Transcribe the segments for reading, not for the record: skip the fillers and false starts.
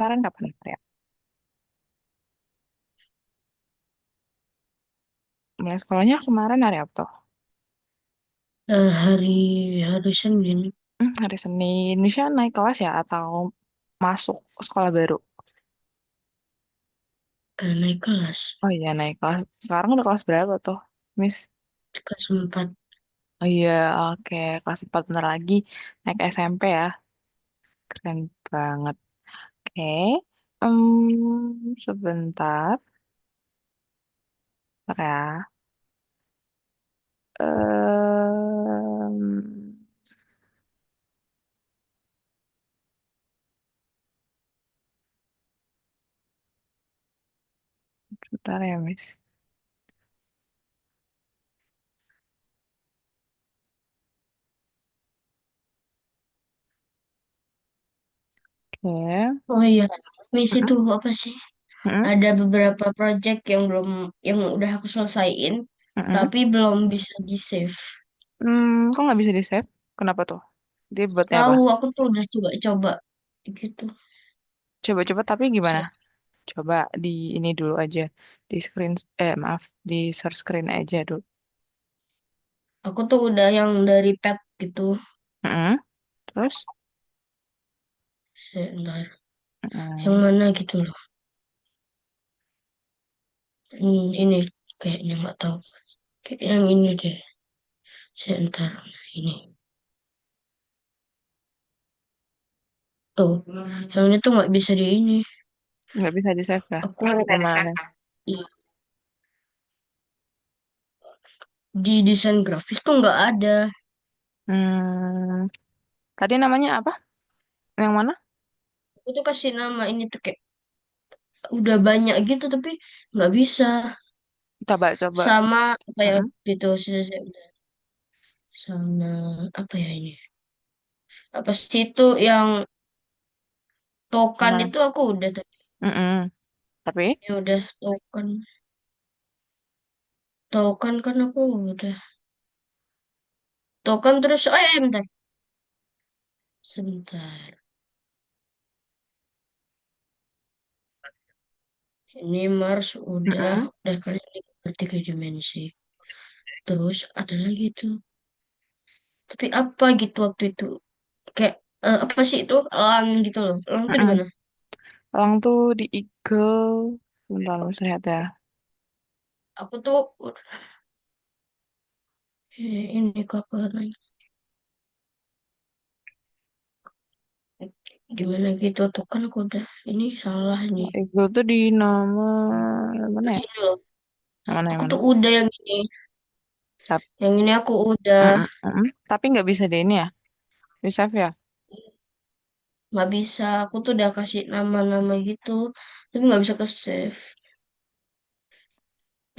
kemarin kapan ya? Mulai sekolahnya kemarin hari apa tuh? Hari hari Senin. Hari Senin. Misalnya naik kelas ya atau masuk sekolah baru? Naik kelas Oh iya naik kelas. Sekarang udah kelas berapa tuh, Miss? kelas 4. Oh iya, oke. Kelas 4 bentar lagi naik SMP ya. Keren banget. Oke. Sebentar. Bentar ya. Bentar ya, Miss. Oke. Oh iya, Miss Mm-mm, itu apa sih? mm-mm, Ada beberapa project yang udah aku selesaiin, mm-mm. tapi belum bisa di-save. Kok nggak bisa di-save? Kenapa tuh? Dia buatnya apa? Tahu, aku tuh udah coba-coba gitu. Coba-coba tapi gimana? Se- Coba di ini dulu aja. Di screen, maaf, di share screen aja dulu. Aku tuh udah yang dari pet gitu. Mm-mm. Terus? Sebentar, yang Mm-mm. mana gitu loh. Ini kayaknya nggak tahu. Kayak yang ini deh. Sebentar, ini. Tuh, yang ini tuh nggak bisa di ini. Nggak bisa di-save ya? Aku Yang mana? i- di desain grafis tuh nggak ada. Hmm, tadi namanya apa? Yang mana? Aku tuh kasih nama ini tuh kayak udah banyak gitu tapi nggak bisa. Coba, coba. Sama apa ya Mm-mm. gitu sama apa ya ini? Apa sih itu yang Yang token mana? itu aku udah tadi. Mm-mm. Tapi, Ya udah token. Token kan aku udah. Token terus bentar. Sebentar. Ini Mars mm-mm. udah kali ini bertiga dimensi. Terus ada lagi tuh. Tapi apa gitu waktu itu? Kayak apa sih itu? Elang gitu loh. Elang tuh di Mm-mm. mana? Orang tuh di Eagle. Bentar, Mas, lihat ya. Aku tuh ini kapan gimana gitu tuh kan aku udah ini salah nih. Eagle tuh di nomor mana Nah, ya? ini loh. Yang mana, yang Aku mana? tuh udah yang ini. Tapi, Yang ini aku udah tapi nggak bisa di ini ya? Di save ya? nggak bisa. Aku tuh udah kasih nama-nama gitu, tapi nggak bisa ke save.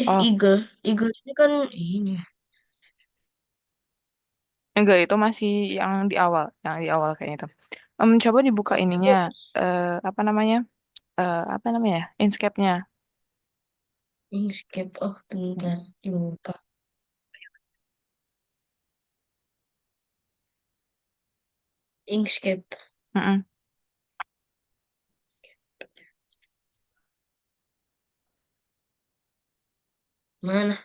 Oh, Eagle. Eagle ini kan ini. enggak, itu masih yang di awal kayaknya itu. Coba dibuka Tapi ininya, apa namanya? Apa namanya? Inkscape-nya. Inkscape. Oh, bentar. Lupa. Inkscape. Mm-mm. Mana?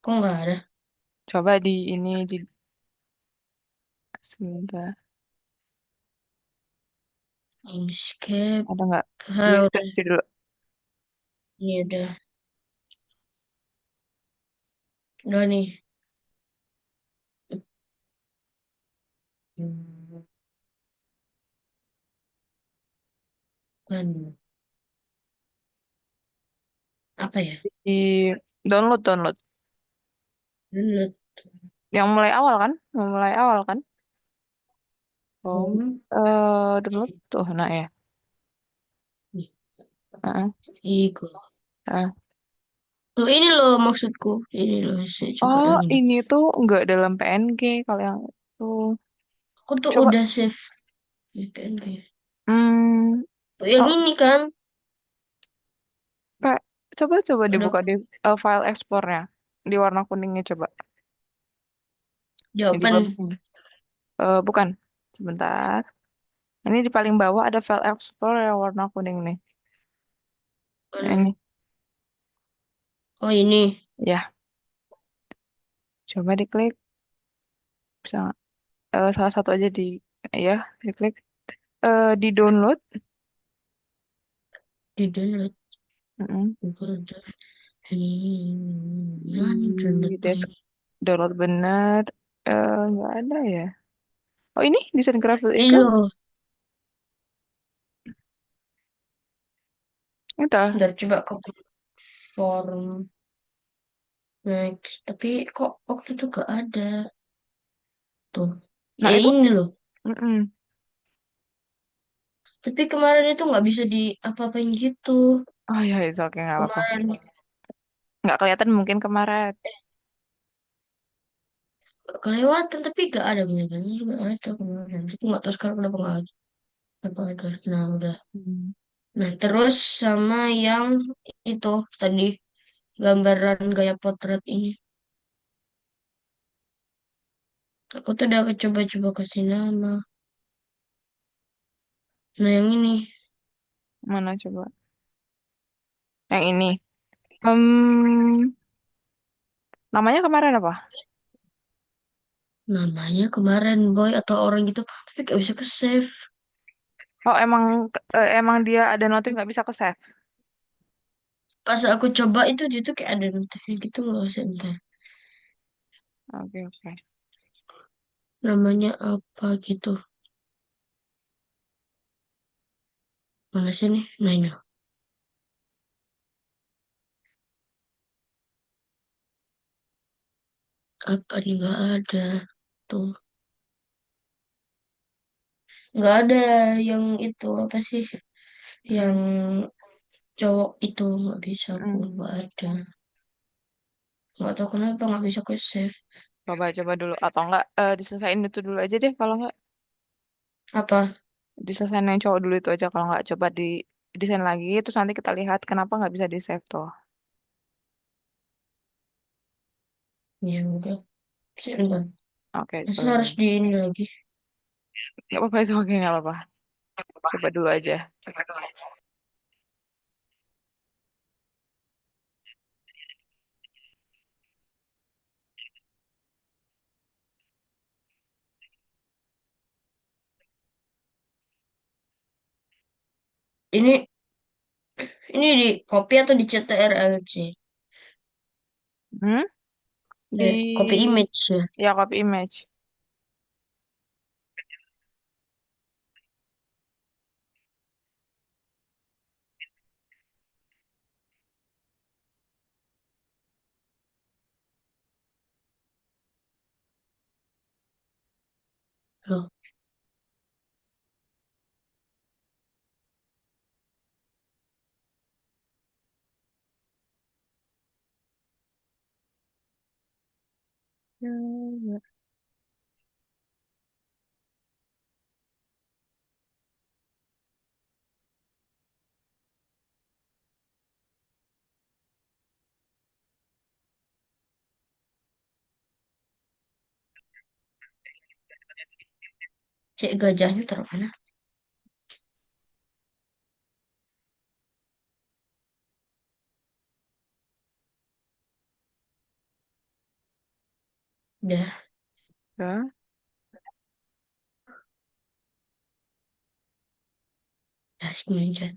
Kok nggak ada? Coba di ini di sebentar. Inkscape. Ada nggak? Di Ah, udah. search dulu. Ini udah. Udah nih. Hmm, Kan apa ya? Di download, download. Download. Yang mulai awal kan? Yang mulai awal kan? Home. Hmm. Download tuh, nah ya. Nih, Heeh, Eagle. heeh. Oh, ini loh maksudku. Ini loh, saya coba Oh, yang ini. ini tuh nggak dalam PNG kalau yang itu. Aku tuh Coba, udah save VPN kayak. hmm, Oh, yang oh, ini kan Pak, coba udah dibuka di file explore-nya di warna kuningnya coba. Yang di jawaban. bawah. Bukan, sebentar. Ini di paling bawah ada file explorer yang warna kuning nih. Nah, Mana? ini, Oh ini. ya, coba diklik. Bisa nggak? Salah satu aja ya, diklik. Di download. Di download. Mm-mm. Google Drive. Ya, ini download Di main. download bener. Nggak ada ya. Oh ini desain graphic Ini Eagles. loh. Itu. Sebentar coba ke form next. Tapi kok waktu itu gak ada. Tuh. Nah itu. Ini loh. Mm-mm. Tapi kemarin itu nggak bisa di apa-apain gitu. Oh ya itu oke nggak apa-apa. Kemarin Nggak kelihatan mungkin kemarin. kelewatan tapi gak ada bener-bener juga ada kemarin. Tapi nggak tahu sekarang kenapa nggak ada. Apa ada? Nah udah. Hmm. Nah terus sama yang itu tadi gambaran gaya potret ini. Aku tuh udah coba-coba kasih nama. Nah yang ini Mana coba? Yang ini. Hmm, namanya kemarin apa? namanya kemarin boy atau orang gitu. Tapi gak bisa ke save. Oh emang dia ada notif nggak bisa ke save. Pas aku coba itu dia tuh kayak ada notifnya gitu loh sebentar. Oke oke. Namanya apa gitu. Mana sih nih? Nah ini. Apa nih nggak ada. Tuh. Nggak ada yang itu apa sih? Yang Mm, cowok itu nggak bisa aku mm. nggak ada. Nggak tahu kenapa nggak bisa ke save. Coba dulu atau enggak diselesain itu dulu aja deh kalau nggak Apa? diselesain yang cowok dulu itu aja kalau nggak coba di desain lagi terus nanti kita lihat kenapa nggak bisa di save tuh. Ya udah. Sebentar. Oke Masa boleh harus boleh. di ini lagi? Nggak apa-apa itu oke nggak apa-apa. Coba dulu aja. Ini ini di copy atau di CTRL-C? Hmm? Copy Di image ya. ya copy image. Loh, Ya, ya. cek gajahnya taruh mana? Udah, Ya. udah segini aja.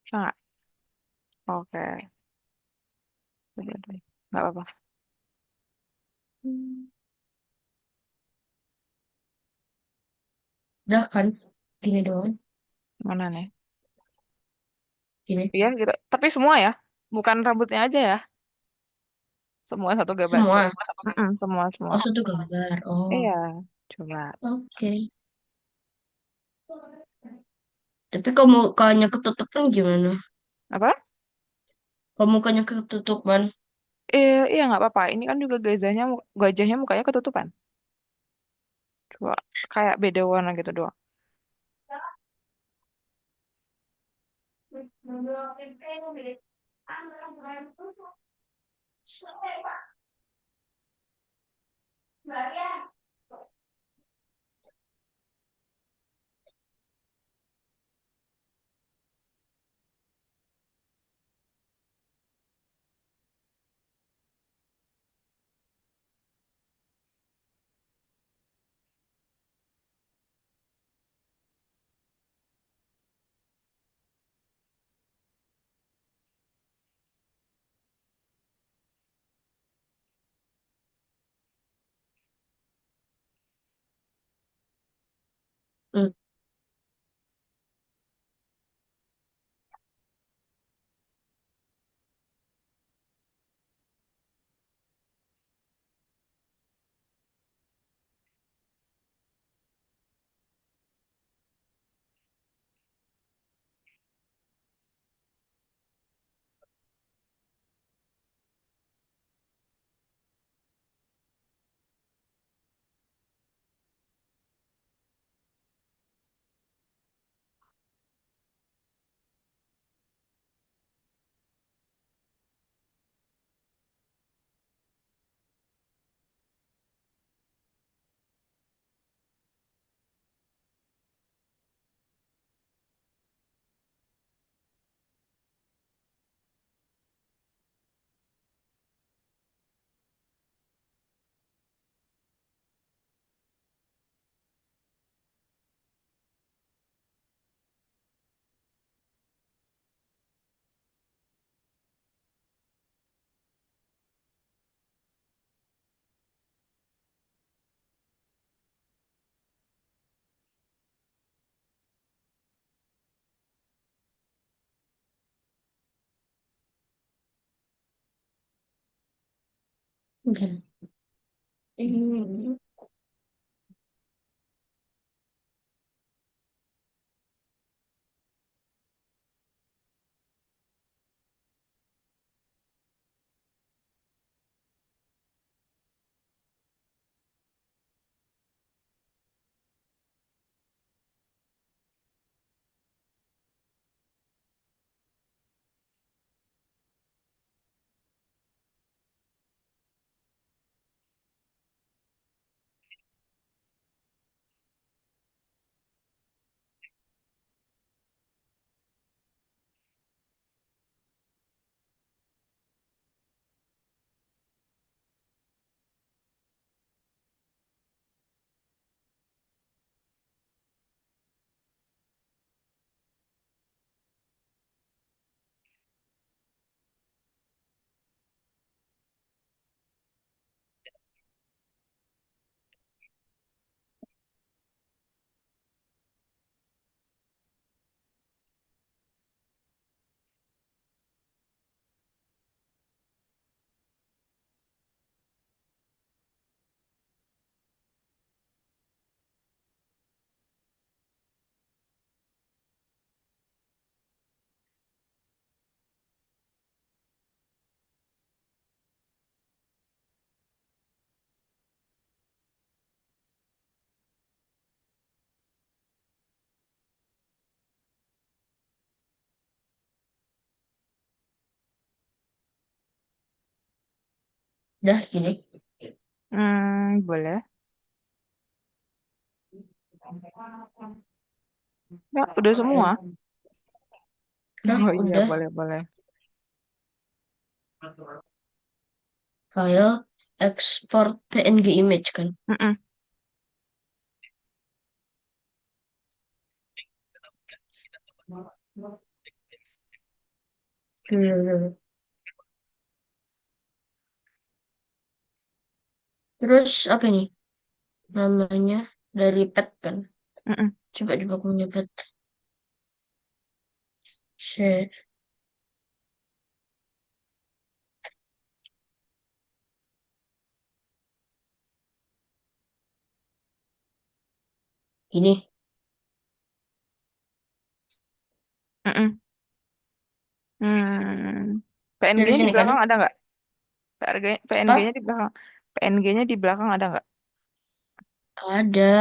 Bisa nggak? Oke. Udah deh. Nggak apa-apa. Hmm, Udah kan? Gini doang. Mana nih? Gini. Iya gitu. Tapi semua ya? Bukan rambutnya aja ya? Semua satu gambar. Semua. Mm-mm, semua, semua. Oh, satu gambar. Oh, Iya. Coba. oke. Tapi kalau mukanya ketutupan gimana? Apa? Kalau mukanya ketutupan. Iya nggak apa-apa. Ini kan juga gajahnya mukanya ketutupan. Coba. Kayak beda warna gitu doang. Hmm, oke. Hmm, udah gini. Boleh. Ya, udah semua. Udah, Oh iya, udah. boleh, boleh. File export PNG image kan. Mm-mm. Hmm. Terus apa ini namanya dari pet kan? Mm-mm. Coba punya pet. Share. Ini Mm-mm. Hmm. dari PNG-nya di sini kan? belakang ada nggak? PNG-nya Apa? di belakang. PNG-nya di belakang ada nggak? Ada.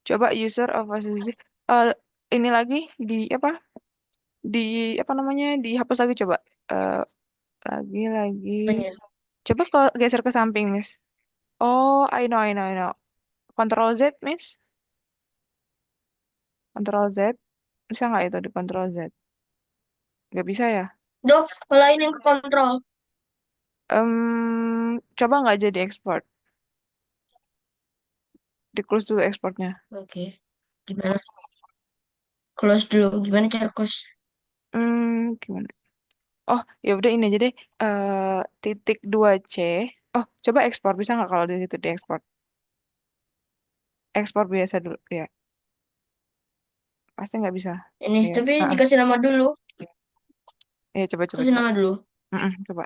Coba user of association. Eh ini lagi di apa? Di apa namanya? Dihapus lagi coba. Eh lagi. Apanya? Coba ke geser ke samping, Miss. Oh, I know. Control Z, Miss. Control Z. Bisa nggak itu di Control Z? Nggak bisa ya? Duh, kalau ini yang ke kontrol. Coba nggak jadi ekspor. Di close dulu ekspornya. Oke. Gimana? Close dulu. Gimana cara close? Gimana? Oh, ya udah ini aja deh. Titik 2C. Oh, coba ekspor bisa nggak kalau di situ diekspor? Ekspor biasa dulu ya. Pasti nggak bisa. Ini Iya. tapi Heeh. dikasih nama dulu. Iya, Kasih coba. nama dulu. Coba.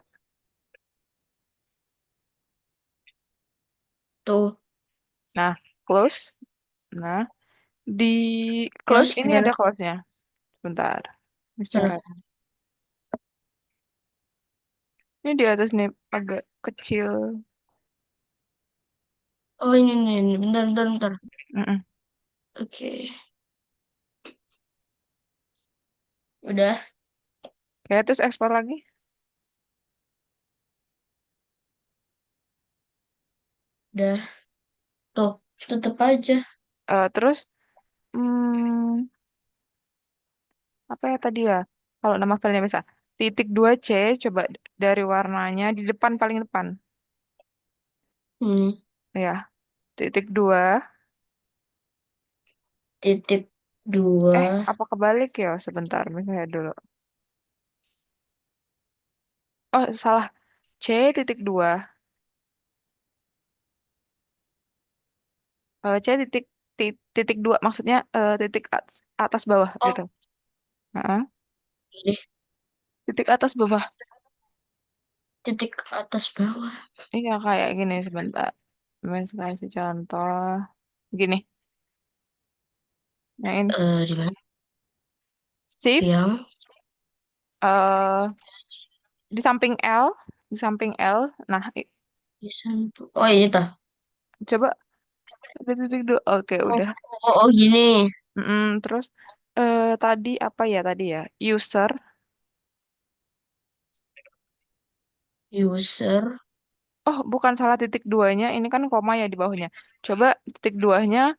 Tuh. Nah, close. Nah, di close Terus ini ada gimana? close-nya. Sebentar. Miss Mana? coret. Ini di atas nih agak kecil. Oh ini. Bentar. Mm-mm. Oke. Udah. Oke, terus ekspor lagi. Udah. Tuh. Tutup aja. Terus hmm, apa ya tadi ya? Kalau nama filenya bisa. Titik 2C, coba dari warnanya di depan paling depan. Ini. Ya, titik 2. Titik dua. Apa kebalik ya? Sebentar, misalnya dulu. Oh, salah. C titik 2. C titik 2. Maksudnya titik atas bawah Oh gitu. Heeh. ini. Titik atas bawah. Titik atas bawah. Iya, kayak gini sebentar. Mas kasih contoh. Gini. Yang ini. Di mana? Shift. Yang eh di samping L. Di samping L. Nah, di samping. Oh ini tah. coba ada titik 2. Oke, Oh, udah. gini. Terus tadi apa ya tadi ya? User. User. Oh, bukan salah titik duanya. Ini kan koma ya di bawahnya. Coba titik duanya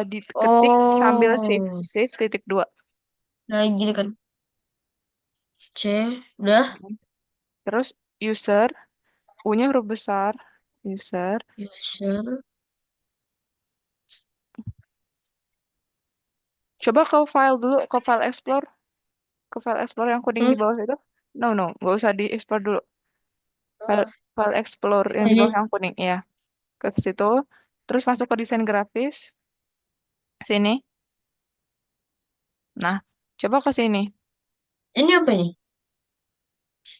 diketik sambil shift. Oh. Shift titik 2. Nah gini kan. C. Udah. Terus user. U-nya huruf besar. User. User. Coba ke file dulu. Ke file explore. Ke file explore yang kuning Hmm. di bawah itu. No, no. Nggak usah di explore dulu. File, Oh, file explore yang di ini. bawah yang kuning. Ya, ke situ. Terus masuk ke desain grafis. Sini. Nah, coba ke sini. Ini apa ini?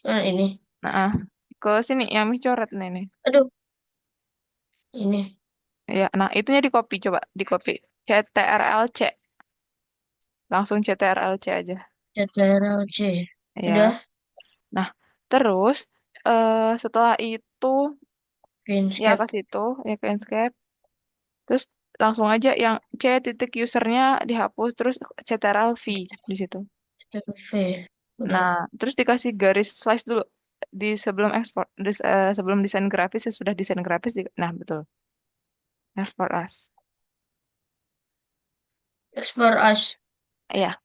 Nah ini. Nah, ke sini yang Miss coret nih. Aduh. Ini. Ya, nah itunya di copy coba, di copy. CTRL-C, langsung CTRL-C aja. Ctrl C. Ya. Udah. Nah, terus setelah itu ya ke Landscape. situ, ya ke Inkscape. Terus langsung aja yang C titik usernya dihapus, terus CTRL-V di situ. Ctrl V. Nah, Udah. terus dikasih garis slice dulu di sebelum ekspor, sebelum desain grafis, sesudah desain grafis. Nah, betul. Export as. Explore as. Iya.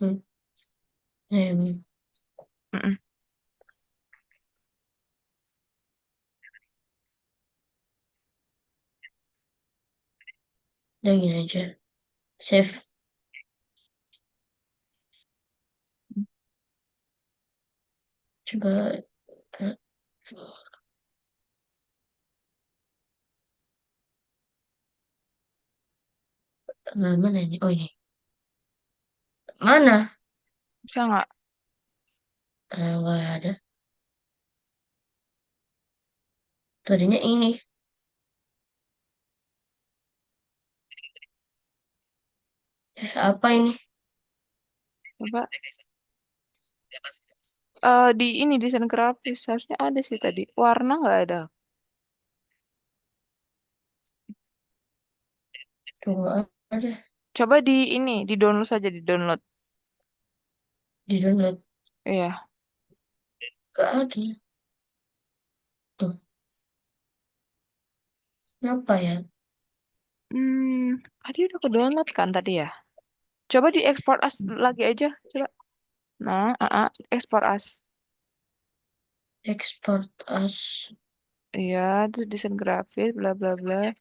Hmm. Hmm. Mm-mm. Udah gini aja. Save. Coba ke mana ini? Oh ini. Mana? Bisa nggak? Nggak ada. Tadinya ini. Apa ini? Coba. Di ini desain grafis harusnya ada sih tadi. Warna nggak ada. Coba ada. Coba di ini, di download saja di download. Di download. Iya. Nggak ada. Tuh. Kenapa ya? Tadi udah ke download kan tadi ya? Coba di export as lagi aja. Coba. Nah, export as. Export as Iya, terus desain grafis, bla bla bla.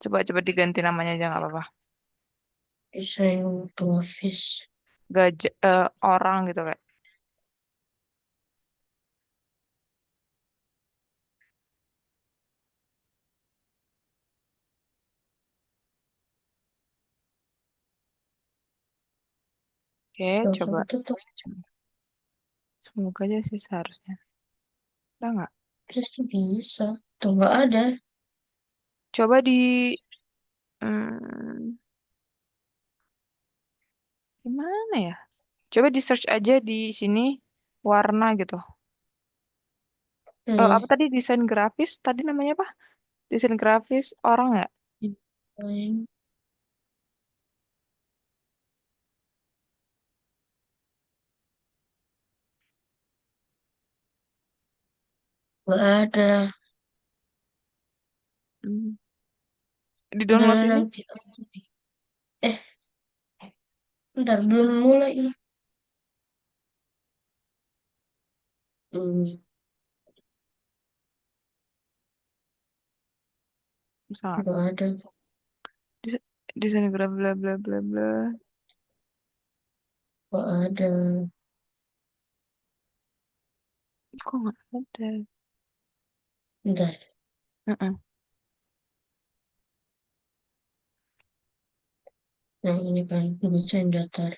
Coba diganti namanya aja nggak apa-apa. desain grafis. Gajah, orang gitu kayak. Oke, Gak usah coba. ketutup. Semoga aja sih seharusnya. Udah nggak? Terus tuh bisa. Tuh nggak ada. Coba di hmm, gimana ya? Coba di search aja di sini warna gitu. Apa Hmm. tadi desain grafis? Tadi namanya apa? Desain grafis orang nggak? Desain. Nggak ada. Hmm. Di Udah download ini nanti. Eh, ntar belum mulai ini. Hmm. bisa nggak? Nggak ada. Desain grafis bla bla bla bla. Nggak ada. Kok nggak ada? Ntar. Heeh. Nah ini kan desain datar.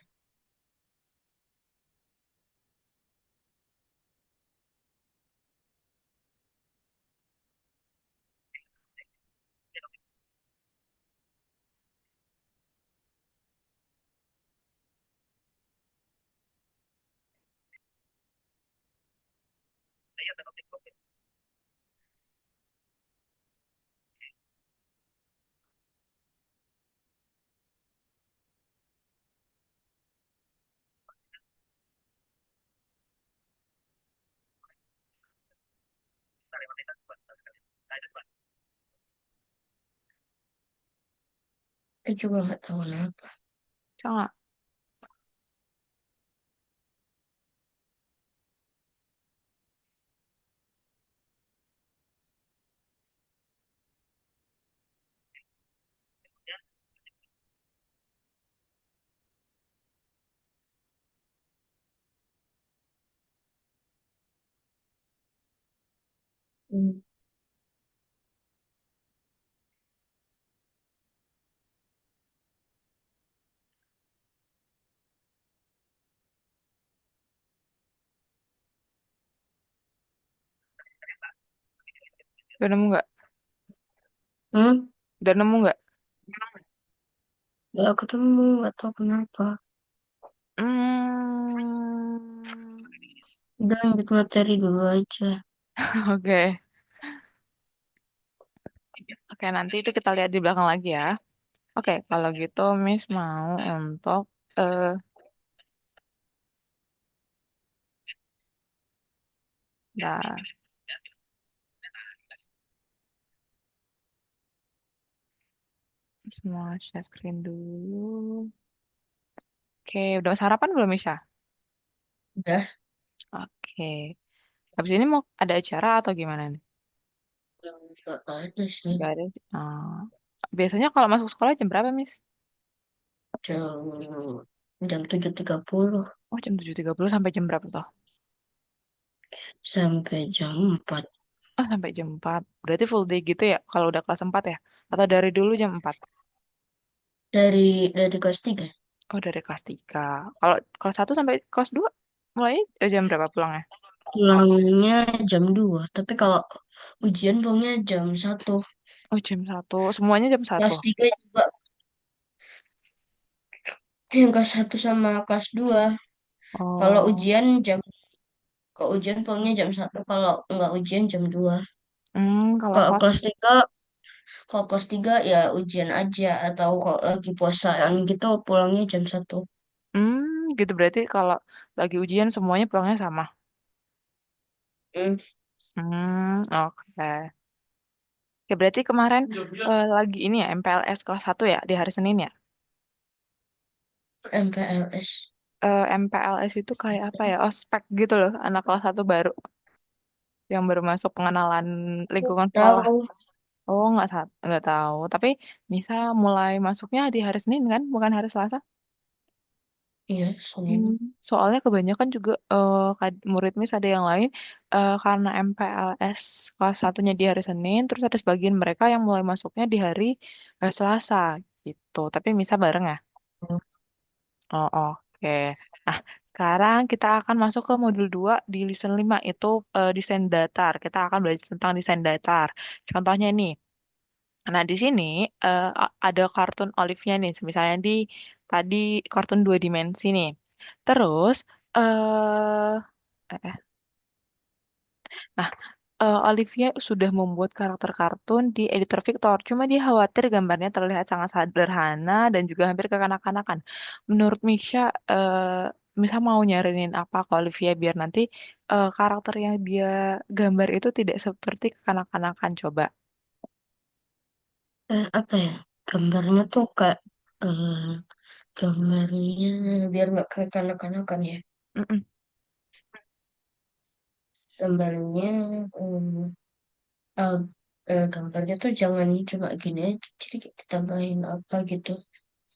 Juga nggak tahu kenapa. Bisa nggak? Hmm. Udah nemu nggak? Hmm? Udah nemu nggak? Nggak ketemu. Nggak tahu kenapa. Hmm. Udah lanjut materi dulu aja. Oke. Oke, nanti itu kita lihat di belakang lagi ya. Oke, kalau gitu Miss mau untuk eh nah, semua share screen dulu. Oke, udah sarapan belum Misha? Udah. Oke. Habis ini mau ada acara atau gimana nih? Nggak ada sih. Gak ada. Oh. Biasanya kalau masuk sekolah jam berapa, Miss? jam jam 7.30 Oh, jam 7.30 sampai jam berapa tuh? sampai jam 4. Oh, sampai jam 4. Berarti full day gitu ya kalau udah kelas 4 ya? Atau dari dulu jam 4? Dari kelas 3. Oh, dari kelas 3. Kalau kelas 1 sampai kelas 2 mulai jam berapa pulangnya? Pulangnya jam 2. Tapi kalau ujian pulangnya jam 1. Oh, jam 1. Semuanya jam 1. Kelas 3 juga, yang kelas 1 sama kelas 2. Kalau Oh, ujian jam Kalau ujian pulangnya jam 1. Kalau nggak ujian jam 2. kalau Kalau kelas, kelas 3 Kalau kelas 3 ya ujian aja, atau kalau lagi puasaan gitu pulangnya jam 1. gitu berarti kalau lagi ujian semuanya pulangnya sama. Hmm, Oke. Oke, berarti kemarin lagi ini ya, MPLS kelas 1 ya, di hari Senin ya? MPLS. MPLS itu kayak apa ya? Ospek gitu loh, anak kelas 1 baru yang baru masuk pengenalan lingkungan sekolah. Tahu, Oh, nggak tahu. Tapi bisa mulai masuknya di hari Senin kan, bukan hari Selasa? iya Hmm, Senin. soalnya kebanyakan juga murid Miss ada yang lain karena MPLS kelas 1-nya di hari Senin, terus ada sebagian mereka yang mulai masuknya di hari Selasa gitu. Tapi Misa bareng ya? Oh, oke. Nah, sekarang kita akan masuk ke modul 2 di Listen 5 itu desain datar. Kita akan belajar tentang desain datar. Contohnya nih. Nah, di sini ada kartun Olivia nih, misalnya di tadi kartun 2 dimensi nih. Terus, eh nah, Olivia sudah membuat karakter kartun di editor Victor. Cuma dia khawatir gambarnya terlihat sangat sederhana dan juga hampir kekanak-kanakan. Menurut Misha, Misha mau nyarinin apa ke Olivia biar nanti karakter yang dia gambar itu tidak seperti kekanak-kanakan. Coba. Apa ya? Gambarnya tuh kayak eh, gambarnya biar nggak kayak kanak-kanakan ya. Mm-mm. Gambarnya eh, gambarnya tuh jangan cuma gini aja. Jadi kayak ditambahin apa gitu.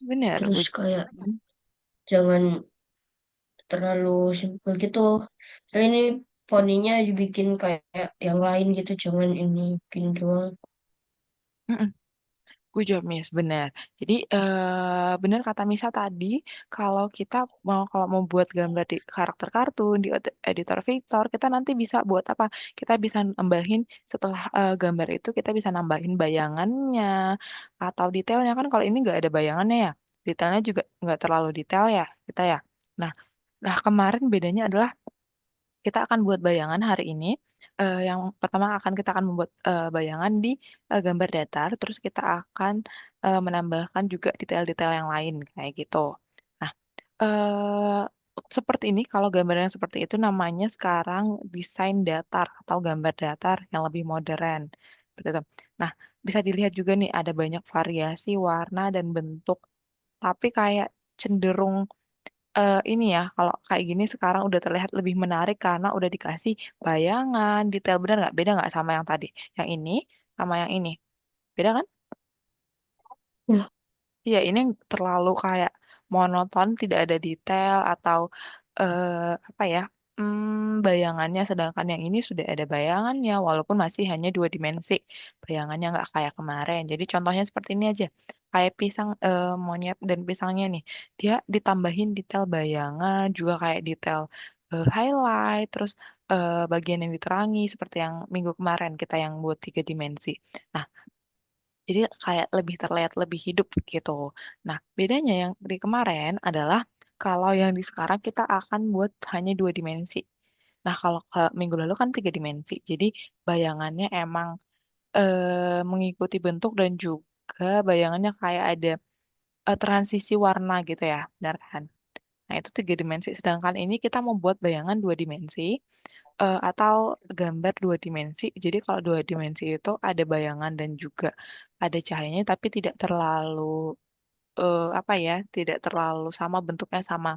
Bener, Terus gue. kayak jangan terlalu simpel gitu. Kayak ini poninya dibikin kayak yang lain gitu, jangan ini bikin doang. Gue jawab Miss, benar. Jadi benar kata Misa tadi, kalau mau buat gambar di karakter kartun di editor Victor, kita nanti bisa buat apa? Kita bisa nambahin setelah gambar itu kita bisa nambahin bayangannya atau detailnya kan kalau ini nggak ada bayangannya ya, detailnya juga nggak terlalu detail ya kita ya. Nah, nah kemarin bedanya adalah kita akan buat bayangan hari ini. Yang pertama kita akan membuat bayangan di gambar datar, terus kita akan menambahkan juga detail-detail yang lain kayak gitu. Nah, eh, seperti ini kalau gambar yang seperti itu namanya sekarang desain datar atau gambar datar yang lebih modern. Seperti itu. Nah, bisa dilihat juga nih ada banyak variasi warna dan bentuk, tapi kayak cenderung ini ya, kalau kayak gini sekarang udah terlihat lebih menarik karena udah dikasih bayangan, detail bener nggak? Beda nggak sama yang tadi? Yang ini sama yang ini. Beda kan? Ya, Iya, ini terlalu kayak monoton, tidak ada detail atau apa ya? Bayangannya, sedangkan yang ini sudah ada bayangannya, walaupun masih hanya 2 dimensi. Bayangannya nggak kayak kemarin. Jadi contohnya seperti ini aja. Kayak pisang, monyet dan pisangnya nih. Dia ditambahin detail bayangan, juga kayak detail highlight, terus bagian yang diterangi, seperti yang minggu kemarin kita yang buat 3 dimensi. Nah, jadi kayak lebih terlihat lebih hidup gitu. Nah, bedanya yang di kemarin adalah kalau yang di sekarang kita akan buat hanya 2 dimensi. Nah, kalau ke minggu lalu kan 3 dimensi. Jadi bayangannya emang mengikuti bentuk dan juga bayangannya kayak ada transisi warna gitu ya, benar kan? Nah, itu 3 dimensi. Sedangkan ini kita membuat bayangan 2 dimensi atau gambar 2 dimensi. Jadi kalau 2 dimensi itu ada bayangan dan juga ada cahayanya, tapi tidak terlalu apa ya, tidak terlalu sama bentuknya sama.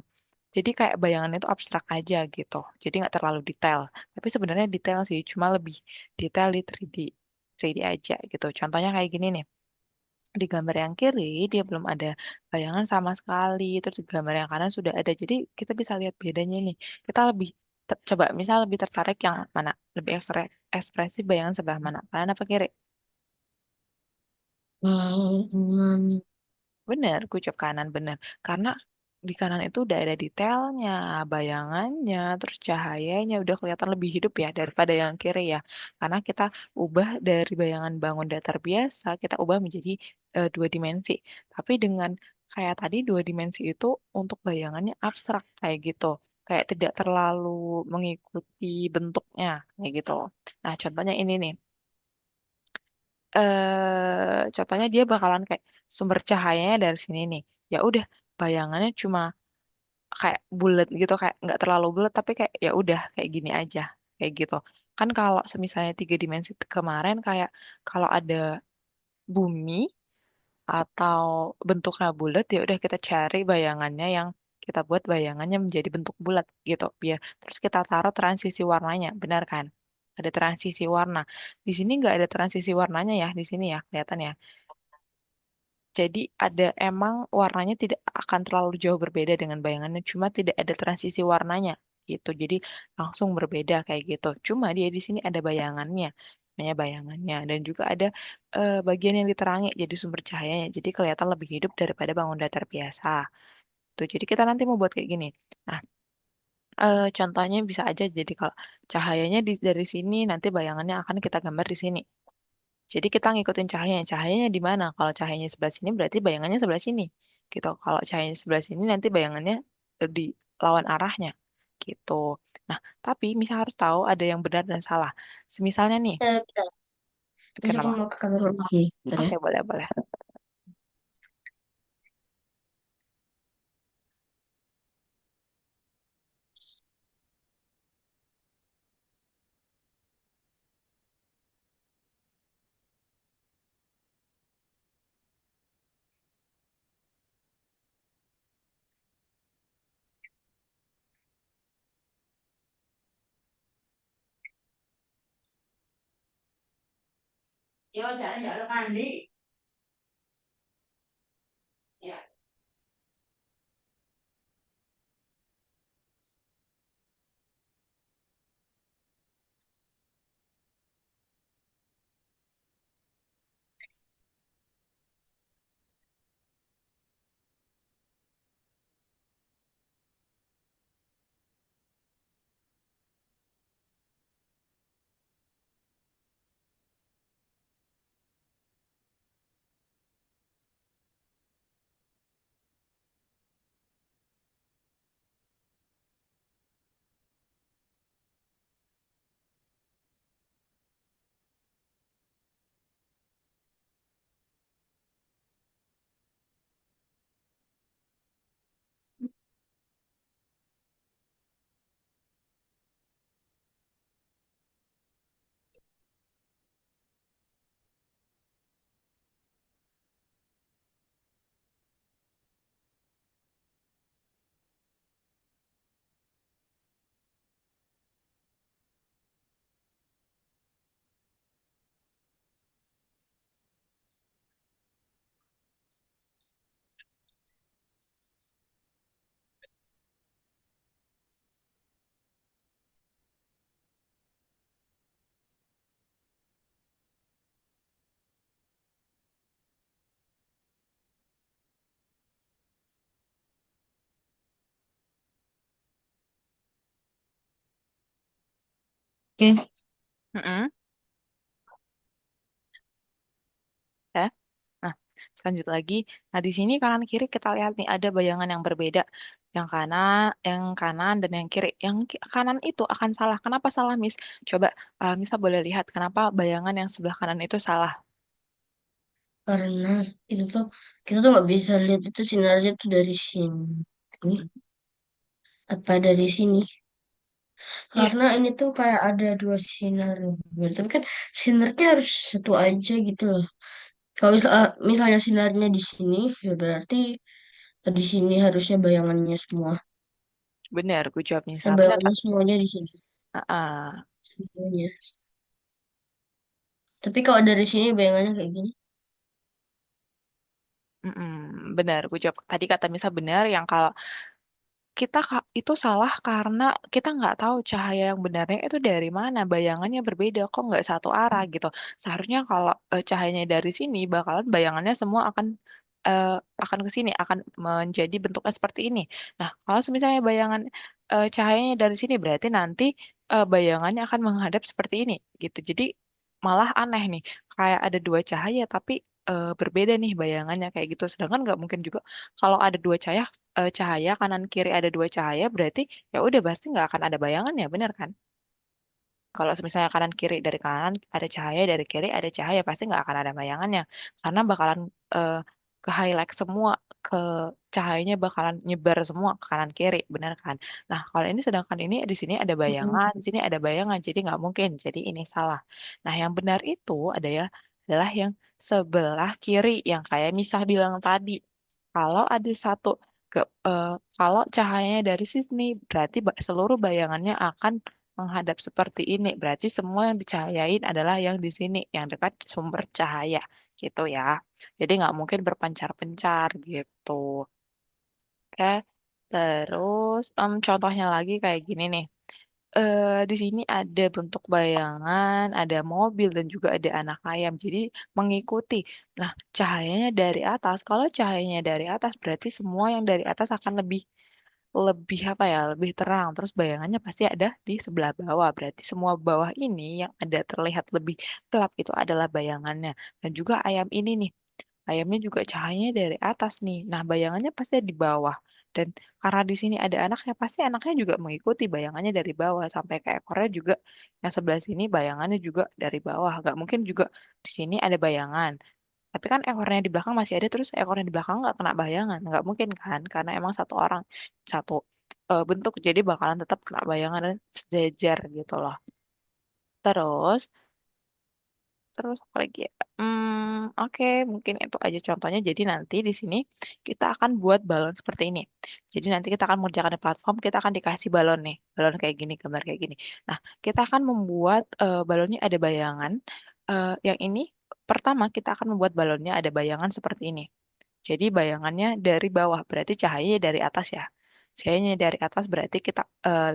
Jadi kayak bayangan itu abstrak aja gitu. Jadi nggak terlalu detail. Tapi sebenarnya detail sih, cuma lebih detail di 3D aja gitu. Contohnya kayak gini nih. Di gambar yang kiri dia belum ada bayangan sama sekali. Terus di gambar yang kanan sudah ada. Jadi kita bisa lihat bedanya nih. Kita lebih coba misal lebih tertarik yang mana? Lebih ekspresif bayangan sebelah mana? Kanan apa kiri? Bangunan. Bener, kucap kanan bener. Karena di kanan itu udah ada detailnya, bayangannya, terus cahayanya udah kelihatan lebih hidup ya daripada yang kiri ya. Karena kita ubah dari bayangan bangun datar biasa, kita ubah menjadi dua dimensi. Tapi dengan kayak tadi dua dimensi itu untuk bayangannya abstrak kayak gitu. Kayak tidak terlalu mengikuti bentuknya kayak gitu. Nah, contohnya ini nih. Contohnya dia bakalan kayak sumber cahayanya dari sini nih. Ya udah, bayangannya cuma kayak bulat gitu, kayak nggak terlalu bulat, tapi kayak ya udah kayak gini aja, kayak gitu. Kan kalau semisalnya tiga dimensi kemarin kayak kalau ada bumi atau bentuknya bulat ya udah kita cari bayangannya yang kita buat bayangannya menjadi bentuk bulat gitu biar terus kita taruh transisi warnanya benar kan ada transisi warna di sini nggak ada transisi warnanya ya di sini ya kelihatan ya. Jadi ada emang warnanya tidak akan terlalu jauh berbeda dengan bayangannya, cuma tidak ada transisi warnanya gitu. Jadi langsung berbeda kayak gitu. Cuma dia di sini ada bayangannya, namanya bayangannya, dan juga ada bagian yang diterangi jadi sumber cahayanya. Jadi kelihatan lebih hidup daripada bangun datar biasa. Tuh, jadi kita nanti mau buat kayak gini. Nah, contohnya bisa aja jadi kalau cahayanya dari sini, nanti bayangannya akan kita gambar di sini. Jadi kita ngikutin cahayanya. Cahayanya di mana? Kalau cahayanya sebelah sini berarti bayangannya sebelah sini. Gitu. Kalau cahayanya sebelah sini nanti bayangannya di lawan arahnya. Gitu. Nah, tapi misal harus tahu ada yang benar dan salah. Semisalnya nih, Bentar. Terus aku kenapa? mau ke kamar lagi. Bentar ya. Oke, boleh, boleh. Yo, jangan mandi. Ya. Oke. Mm-mm. Ya. Nah, lanjut lagi. Nah, di sini kanan kiri kita lihat nih ada bayangan yang berbeda. Yang kanan dan yang kiri. Yang kanan itu akan salah. Kenapa salah, Miss? Coba, Misa boleh lihat kenapa bayangan yang sebelah kanan itu salah. Karena itu tuh kita tuh nggak bisa lihat itu sinarnya tuh dari sini. Ini apa dari sini? Iya, Karena ini tuh kayak ada dua sinar. Tapi kan sinarnya harus satu aja gitu loh. Kalau misalnya sinarnya di sini, ya berarti di sini harusnya bayangannya semua. benar, gue jawab Nisa. Benar, Bayangannya Kak. semuanya di sini. Ah, ah. Semuanya. Tapi kalau dari sini bayangannya kayak gini. Benar, gue jawab tadi kata Misa benar yang kalau itu salah karena kita nggak tahu cahaya yang benarnya itu dari mana, bayangannya berbeda, kok nggak satu arah gitu. Seharusnya kalau cahayanya dari sini, bakalan bayangannya semua eh, akan ke sini, akan menjadi bentuknya seperti ini. Nah, kalau misalnya bayangan cahayanya dari sini, berarti nanti bayangannya akan menghadap seperti ini gitu. Jadi malah aneh nih, kayak ada dua cahaya tapi berbeda nih bayangannya kayak gitu. Sedangkan nggak mungkin juga kalau ada dua cahaya kanan kiri ada dua cahaya berarti ya udah pasti nggak akan ada bayangan ya bener kan? Kalau misalnya kanan kiri dari kanan ada cahaya dari kiri ada cahaya pasti nggak akan ada bayangannya karena bakalan eh, ke highlight semua ke cahayanya bakalan nyebar semua ke kanan kiri bener kan? Nah kalau ini sedangkan ini di sini ada Mm-mm. bayangan di sini ada bayangan jadi nggak mungkin jadi ini salah. Nah yang benar itu adalah yang sebelah kiri yang kayak Misah bilang tadi. Kalau ada satu kalau cahayanya dari sini berarti seluruh bayangannya akan menghadap seperti ini. Berarti semua yang dicahayain adalah yang di sini, yang dekat sumber cahaya, gitu ya. Jadi nggak mungkin berpencar-pencar gitu. Oke. Terus contohnya lagi kayak gini nih. Di sini ada bentuk bayangan, ada mobil dan juga ada anak ayam. Jadi mengikuti. Nah, cahayanya dari atas. Kalau cahayanya dari atas berarti semua yang dari atas akan lebih lebih apa ya, lebih terang. Terus bayangannya pasti ada di sebelah bawah. Berarti semua bawah ini yang ada terlihat lebih gelap itu adalah bayangannya. Dan juga ayam ini nih, ayamnya juga cahayanya dari atas nih. Nah, bayangannya pasti di bawah. Dan karena di sini ada anaknya, pasti anaknya juga mengikuti bayangannya dari bawah. Sampai ke ekornya juga yang sebelah sini bayangannya juga dari bawah. Gak mungkin juga di sini ada bayangan. Tapi kan ekornya di belakang masih ada, terus ekornya di belakang nggak kena bayangan. Nggak mungkin kan, karena emang satu orang, satu bentuk, jadi bakalan tetap kena bayangan dan sejajar gitu loh. Terus, terus apa lagi ya? Oke, mungkin itu aja contohnya. Jadi nanti di sini kita akan buat balon seperti ini. Jadi nanti kita akan mengerjakan di platform, kita akan dikasih balon nih, balon kayak gini, gambar kayak gini. Nah, kita akan membuat balonnya ada bayangan. Yang ini pertama kita akan membuat balonnya ada bayangan seperti ini. Jadi bayangannya dari bawah, berarti cahayanya dari atas ya. Cahayanya dari atas berarti kita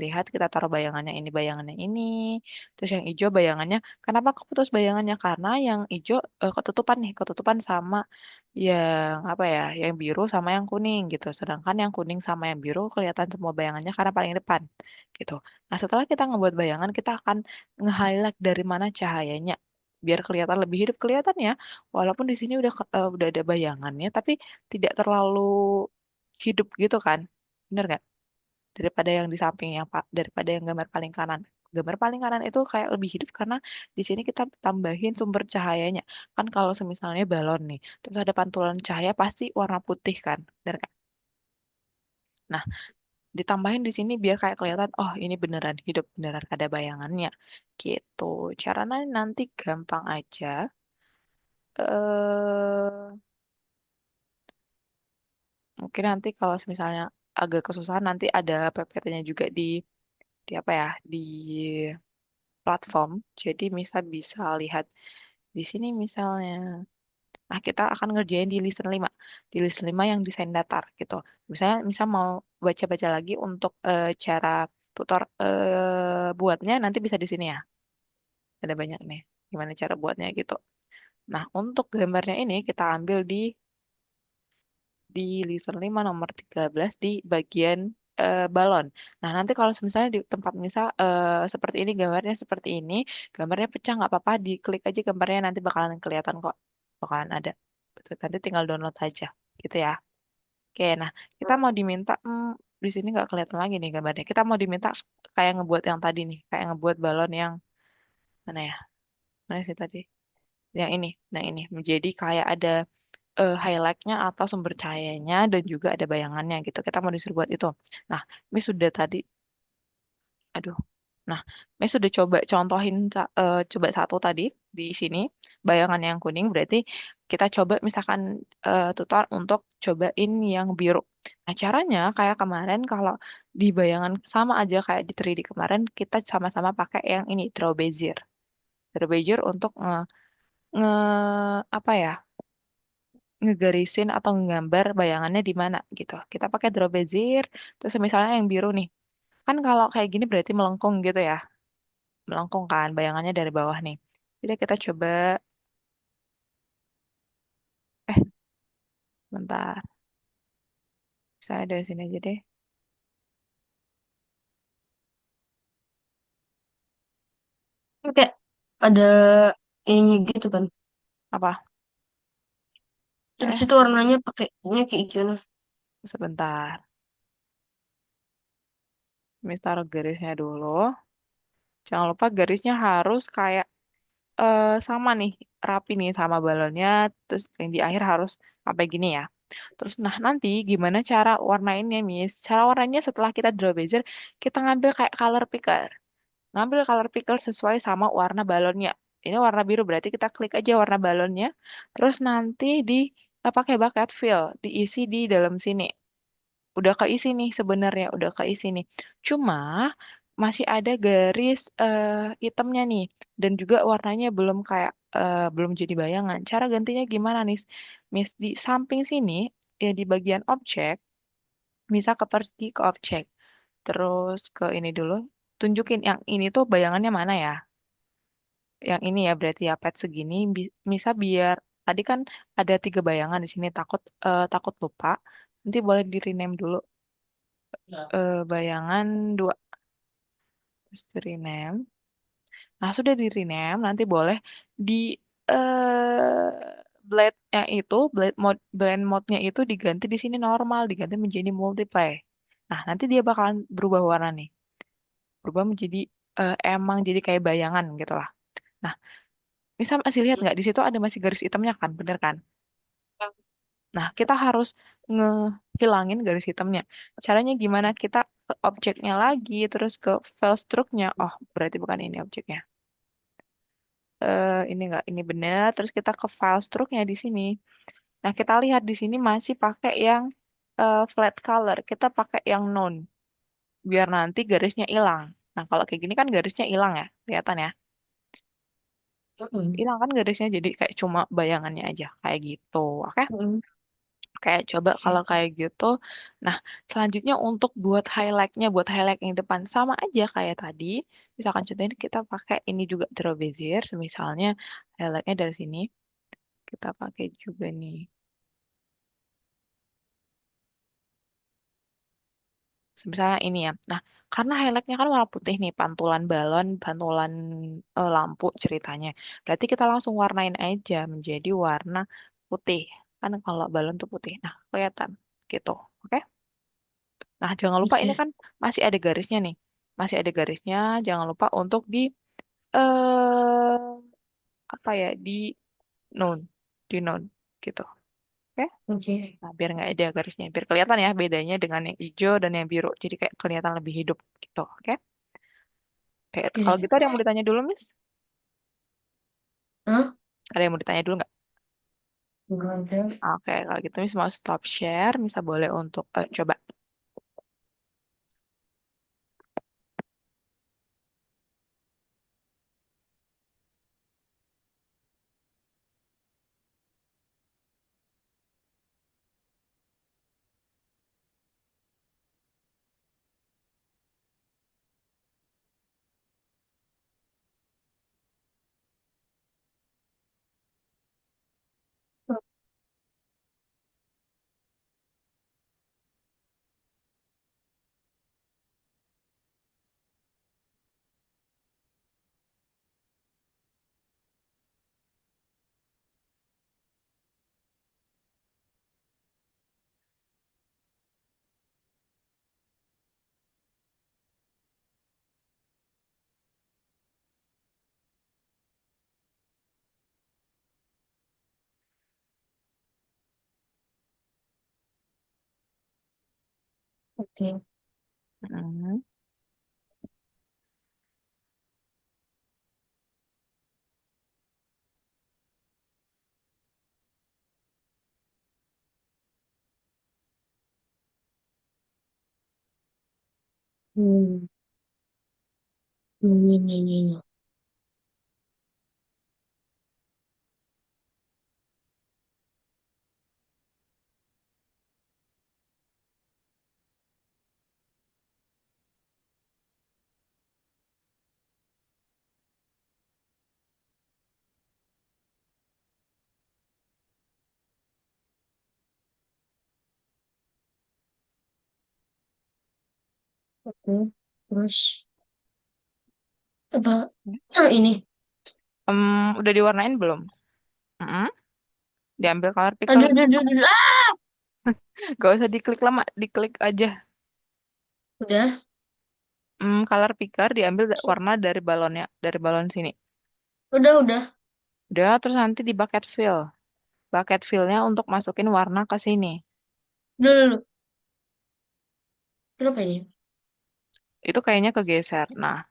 lihat, kita taruh bayangannya ini. Terus yang hijau bayangannya, kenapa keputus bayangannya? Karena yang hijau ketutupan nih, ketutupan sama yang apa ya, yang biru sama yang kuning gitu. Sedangkan yang kuning sama yang biru kelihatan semua bayangannya karena paling depan gitu. Nah setelah kita ngebuat bayangan, kita akan nge-highlight dari mana cahayanya. Biar kelihatan lebih hidup kelihatan ya. Walaupun di sini udah ada bayangannya, tapi tidak terlalu hidup gitu kan. Bener nggak? Daripada yang di samping daripada yang gambar paling kanan. Gambar paling kanan itu kayak lebih hidup karena di sini kita tambahin sumber cahayanya. Kan kalau semisalnya balon nih, terus ada pantulan cahaya pasti warna putih kan. Bener kan? Nah, ditambahin di sini biar kayak kelihatan, oh ini beneran hidup, beneran ada bayangannya. Gitu. Caranya nanti gampang aja. eh Mungkin nanti kalau misalnya agak kesusahan nanti ada PPT-nya juga di apa ya di platform. Jadi bisa lihat di sini misalnya. Nah, kita akan ngerjain di listen 5. Di listen 5 yang desain datar gitu. Misalnya misal mau baca-baca lagi untuk cara tutor buatnya nanti bisa di sini ya. Ada banyak nih gimana cara buatnya gitu. Nah, untuk gambarnya ini kita ambil di listen 5 nomor 13 di bagian balon. Nah, nanti kalau misalnya di tempat misal seperti ini gambarnya seperti ini, gambarnya pecah nggak apa-apa, diklik aja gambarnya nanti bakalan kelihatan kok. Bakalan ada. Betul, nanti tinggal download aja gitu ya. Oke, nah kita mau diminta di sini nggak kelihatan lagi nih gambarnya. Kita mau diminta kayak ngebuat yang tadi nih, kayak ngebuat balon yang mana ya? Mana sih tadi? Yang ini. Nah, ini menjadi kayak ada highlight-nya atau sumber cahayanya dan juga ada bayangannya gitu. Kita mau disuruh buat itu. Nah, Miss sudah tadi, aduh. Nah, Miss sudah coba contohin coba satu tadi di sini bayangan yang kuning berarti kita coba misalkan tutor untuk cobain yang biru. Nah, caranya kayak kemarin kalau di bayangan sama aja kayak di 3D kemarin kita sama-sama pakai yang ini draw bezier. Draw bezier untuk nge apa ya? ngegarisin atau nggambar bayangannya di mana gitu. Kita pakai draw bezier, terus misalnya yang biru nih. Kan kalau kayak gini berarti melengkung gitu ya. Melengkung kan bayangannya dari bawah nih. Jadi kita coba, eh bentar, saya dari sini aja deh. Kayak ada ini gitu kan. Apa? Terus Eh, itu warnanya pakainya kayak hijau. Nah. sebentar. Ini taruh garisnya dulu. Jangan lupa garisnya harus kayak sama nih, rapi nih sama balonnya. Terus yang di akhir harus sampai gini ya. Terus nah nanti gimana cara warnainnya, Miss? Cara warnanya setelah kita draw bezier, kita ngambil kayak color picker. Ngambil color picker sesuai sama warna balonnya. Ini warna biru berarti kita klik aja warna balonnya. Terus nanti pakai bucket fill, diisi di dalam sini. Udah keisi nih sebenarnya, udah keisi nih. Cuma masih ada garis hitamnya nih dan juga warnanya belum kayak belum jadi bayangan. Cara gantinya gimana nih, Miss? Di samping sini ya di bagian objek bisa pergi ke objek. Terus ke ini dulu. Tunjukin yang ini tuh bayangannya mana ya? Yang ini ya berarti ya pet segini bisa biar tadi kan ada 3 bayangan di sini takut lupa. Nanti boleh di rename dulu bayangan dua, terus di rename. Nah sudah di rename nanti boleh di blade-nya itu blend mode-nya itu diganti di sini normal diganti menjadi multiply. Nah nanti dia bakalan berubah warna nih, berubah menjadi emang jadi kayak bayangan gitu lah. Nah, bisa masih lihat nggak di situ ada masih garis hitamnya kan, bener kan? Nah, kita harus ngehilangin garis hitamnya. Caranya gimana? Kita ke objeknya lagi, terus ke file stroke-nya. Oh, berarti bukan ini objeknya. Ini enggak, ini benar. Terus kita ke file stroke-nya di sini. Nah, kita lihat di sini masih pakai yang flat color. Kita pakai yang none, biar nanti garisnya hilang. Nah, kalau kayak gini kan garisnya hilang ya, kelihatan ya. Mm-mm. Hilang kan garisnya jadi kayak cuma bayangannya aja, kayak gitu. Oke? Mm-mm. Kayak coba kalau Oke. kayak gitu. Nah, selanjutnya untuk buat highlightnya, buat highlight yang depan sama aja kayak tadi. Misalkan contohnya kita pakai ini juga draw bezier, misalnya highlightnya dari sini. Kita pakai juga nih. Misalnya ini ya. Nah, karena highlightnya kan warna putih nih, pantulan balon, pantulan lampu ceritanya. Berarti kita langsung warnain aja menjadi warna putih. Kan kalau balon tuh putih. Nah, kelihatan gitu. Oke? Nah, jangan lupa ini Oke. kan masih ada garisnya nih. Masih ada garisnya. Jangan lupa untuk eh apa ya, noun, di noun gitu. Oke? Oke. Nah, biar nggak ada garisnya, biar kelihatan ya bedanya dengan yang hijau dan yang biru. Jadi kayak kelihatan lebih hidup gitu. Oke? Kayak kalau Oke. gitu ada yang mau ditanya dulu, Miss? Hah? Ada yang mau ditanya dulu nggak? Enggak ada. Oke, kalau gitu Miss mau stop share, Miss boleh untuk coba. Oke. Hmm. Hmm. Ini. Oke. Terus apa? Ini. Udah diwarnain belum? Mm-mm. Diambil color Aduh, picker. aduh, aduh, aduh. Ah! Gak usah diklik lama, diklik aja. Udah, Color picker diambil warna dari balonnya, dari balon sini. udah. Udah, terus nanti di bucket fill. Bucket fill-nya untuk masukin warna ke sini. Dulu. Kenapa ini? Itu kayaknya kegeser. Nah,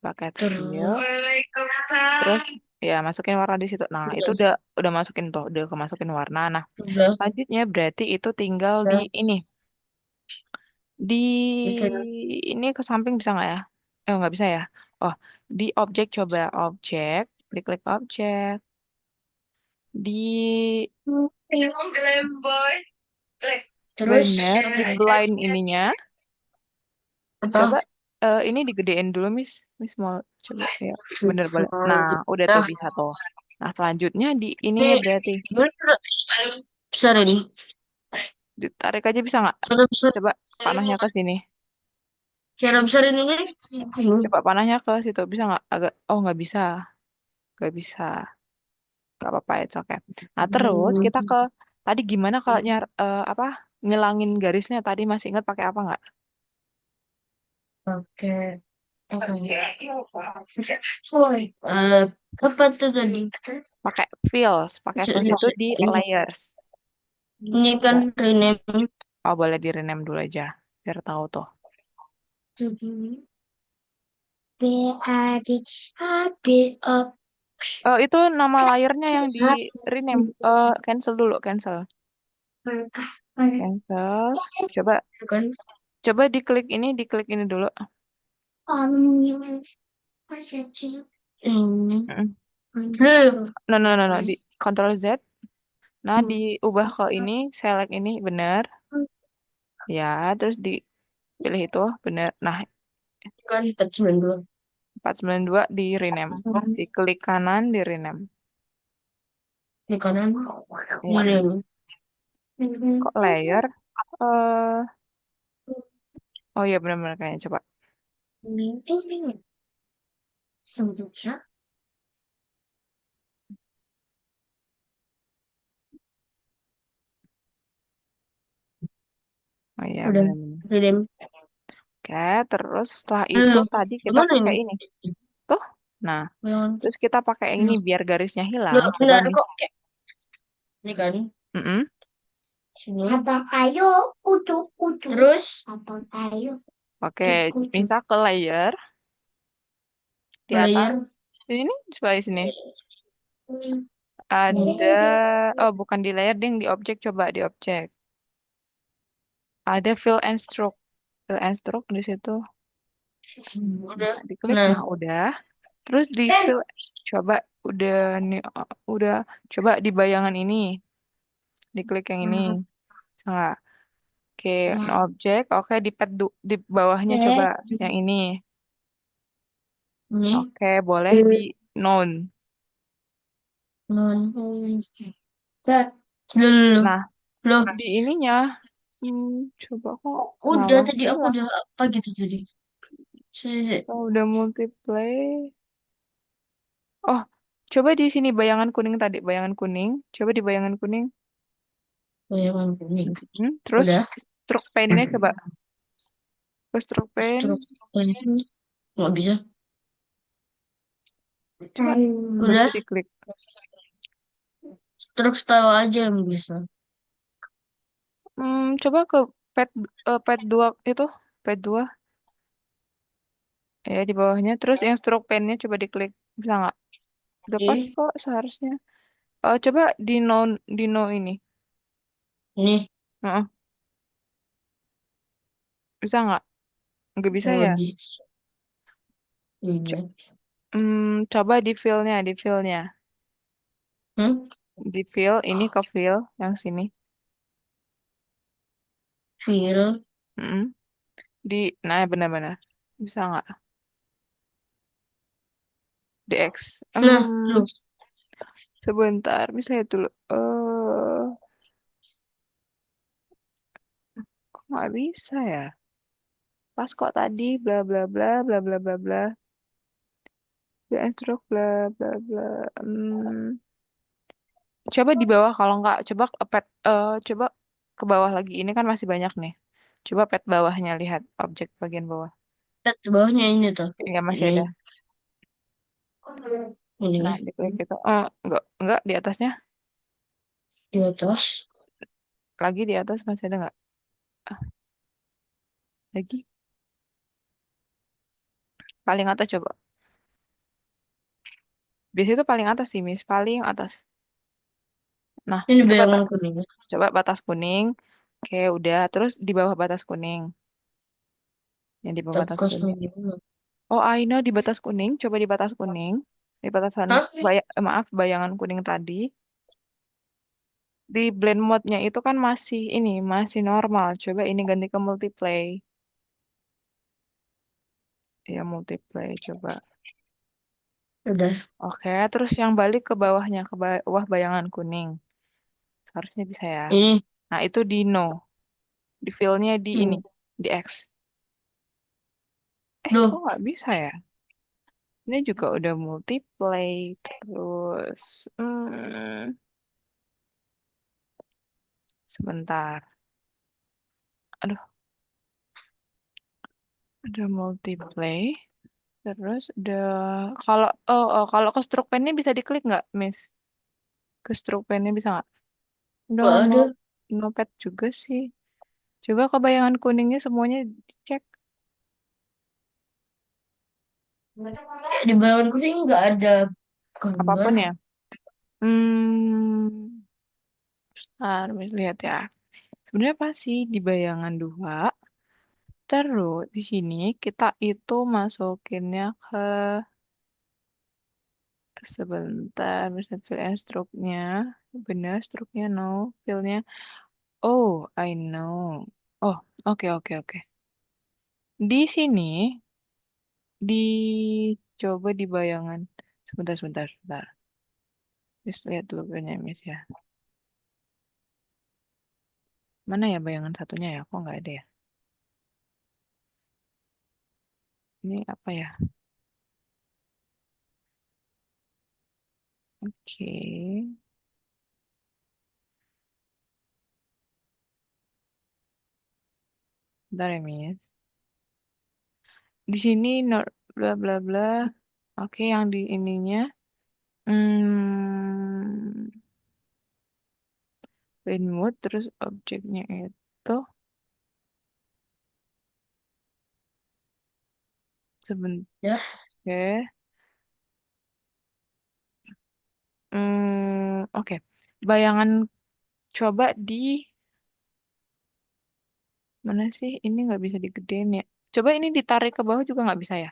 bucket fill. Terus Waalaikumsalam. ya masukin warna di situ. Nah, itu Udah, udah masukin tuh, udah kemasukin warna. Nah, udah. selanjutnya berarti itu tinggal di Udah. ini. Di Oke. ini ke samping bisa nggak ya? Nggak bisa ya. Oh, di objek coba objek, klik-klik objek. Di Tengok Glamboy. Terus bener di line ininya. Coba apa? ini digedein dulu, Miss. Miss mau coba ya. Bener boleh. Nah, udah tuh Nah, bisa tuh. Nah, selanjutnya di ininya ini berarti gimana besar ini? ditarik aja bisa nggak? Cara besar, Coba panahnya ke sini. cara besar ininya ini. Coba panahnya ke situ bisa nggak? Agak oh nggak bisa, nggak bisa. Nggak apa-apa itu oke. Nah terus kita ke tadi gimana kalau apa ngilangin garisnya tadi masih ingat pakai apa nggak? Oke. Apa tuh tadi? Pakai fills itu di layers. Ini kan Coba. rename. Oh boleh di rename dulu aja biar tahu tuh. BAD Itu nama layernya yang di rename. Cancel dulu, cancel, cancel. Coba kan? coba diklik ini dulu. Ini. Mm-mm. Hmm. No no no no di Ctrl Z. Nah diubah ke ini, select ini bener. Ya, terus dipilih itu bener. Nah Kan 492. 492 di rename. Diklik kanan di rename. Di kanan. Ya, Ini. kok layer? eh oh iya benar-benar kayaknya coba. Ini. Oh iya Udah. benar-benar. Rename. Oke, terus setelah itu tadi kita Gimana pakai ini? ini. Tuh. Nah, Yang terus kita pakai yang ini biar garisnya hilang. Loh, Coba enggak ada nih. kok. Ini kan. Mm-mm. Sini. Abang ayo, ucuk, ucuk. Terus? Abang ayo, Oke, ucuk, ucuk. misal ke layer di atas. Player. Di sini, sebelah sini. Hmm. Ada, oh bukan di layer, ding di objek. Coba di objek. Ada fill and stroke. Fill and stroke di situ. Udah. Diklik, Nah. nah udah. Terus di fill, coba udah nih, udah. Coba di bayangan ini, diklik yang ini. Nah, oke, no objek. Oke, di pad di bawahnya coba yang ini. Ini. Oke, boleh di none. Non. Loh, loh, Nah, loh. di ininya, coba kok Udah malah tadi aku hilang. udah apa gitu tadi. Oh, udah multiplay. Oh, coba di sini bayangan kuning tadi, bayangan kuning. Coba di bayangan kuning. Bayangan kuning. Terus Udah. stroke pen-nya coba. Ke stroke pen. Terus. Nggak bisa. Coba, Udah. coba diklik. Terus tahu aja yang bisa. Coba ke pad, pad 2 itu. Pad 2. Ya, di bawahnya. Terus yang stroke pen-nya coba diklik. Bisa nggak? Udah pas Oke. kok seharusnya. Coba di no ini. Ini. Heeh, bisa nggak? Nggak bisa Oh, ya? di. Ini. Coba di fill-nya, di fill-nya. Hmm? Di fill, ini ke fill, yang sini. Feel. Mm-mm. Nah benar-benar. Bisa nggak? DX. Nah, lu. Sebentar, bisa ya dulu. Nggak bisa ya. Pas kok tadi bla bla bla bla bla bla bla. The stroke bla bla bla. Coba di bawah kalau nggak coba coba ke bawah lagi. Ini kan masih banyak nih. Coba pet bawahnya lihat objek bagian bawah. Lihat di bawahnya ini tuh. Ya masih Ini. ada. Nah, Ini. diklik gitu. Enggak di atasnya. Di atas. Lagi di atas masih ada nggak? Ah, lagi. Paling atas coba. Biasanya itu paling atas sih, Miss. Paling atas. Nah, Ini coba bayangan kuning ya. coba batas kuning. Oke, udah. Terus di bawah batas kuning. Yang di bawah Tak batas kosong kuning. juga. Oh, I know di batas kuning. Coba di batas kuning. Di batasan, Hah? maaf, bayangan kuning tadi. Di blend mode-nya itu kan masih ini, masih normal. Coba ini ganti ke multiplay. Ya, multiplay. Coba. Udah. Oke, terus yang balik ke bawahnya, ke bawah bayangan kuning. Seharusnya bisa ya. Ini. Nah, itu di no. Di fill-nya di ini, Hmm. di X. Kok Duh. nggak bisa ya? Ini juga udah multiplay. Terus, sebentar. Aduh, udah multiplay. Terus udah, kalau ke stroke pen-nya bisa diklik nggak, Miss? Ke stroke pen-nya bisa nggak? Udah Gak no, ada. no pad juga sih. Coba ke bayangan kuningnya semuanya dicek. Di bayangan kuning nggak ada gambar. Apapun ya. Hmm, Bentar, Miss lihat ya. Sebenarnya apa sih di bayangan dua? Terus di sini kita itu masukinnya ke sebentar, misalnya fill and stroke-nya. Benar, stroke-nya no, fill-nya. Oh, I know. Oh, oke oke oke. Di sini dicoba di bayangan. Sebentar sebentar sebentar. Miss lihat dulu punya Miss ya. Mana ya bayangan satunya ya? Kok nggak ada ya? Ini apa ya? Oke. Bentar ya Miss. Di sini bla bla bla. Oke, yang di ininya. Hmm, Plain mode terus objeknya itu sebentar. Ya. Oke. Bayangan coba di mana sih? Ini nggak bisa digedein ya. Coba ini ditarik ke bawah juga nggak bisa ya?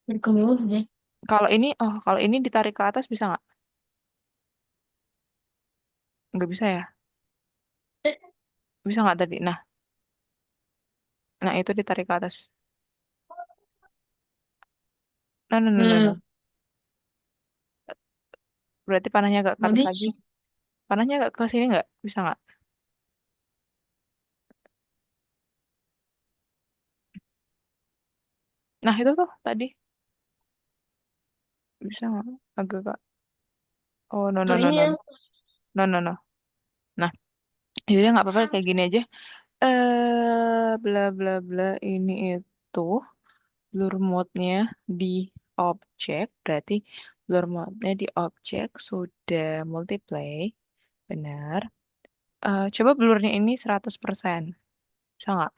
Dari ke bawah deh. Kalau ini ditarik ke atas bisa nggak? Nggak bisa ya? Bisa nggak tadi? Nah itu ditarik ke atas. No, no, no, no, Hmm. no. Berarti panahnya agak ke Nggak atas lagi. bisa. Panahnya agak ke sini nggak? Bisa nggak? Nah itu tuh tadi bisa nggak? Agak ke. Oh, no, no, Tuh no, ini no, yang. no, no, no. Nah, yaudah nggak apa-apa kayak gini aja. Bla bla bla ini itu blur mode-nya di objek, berarti blur mode-nya di objek sudah multiply, benar. Coba blurnya ini 100%, bisa nggak?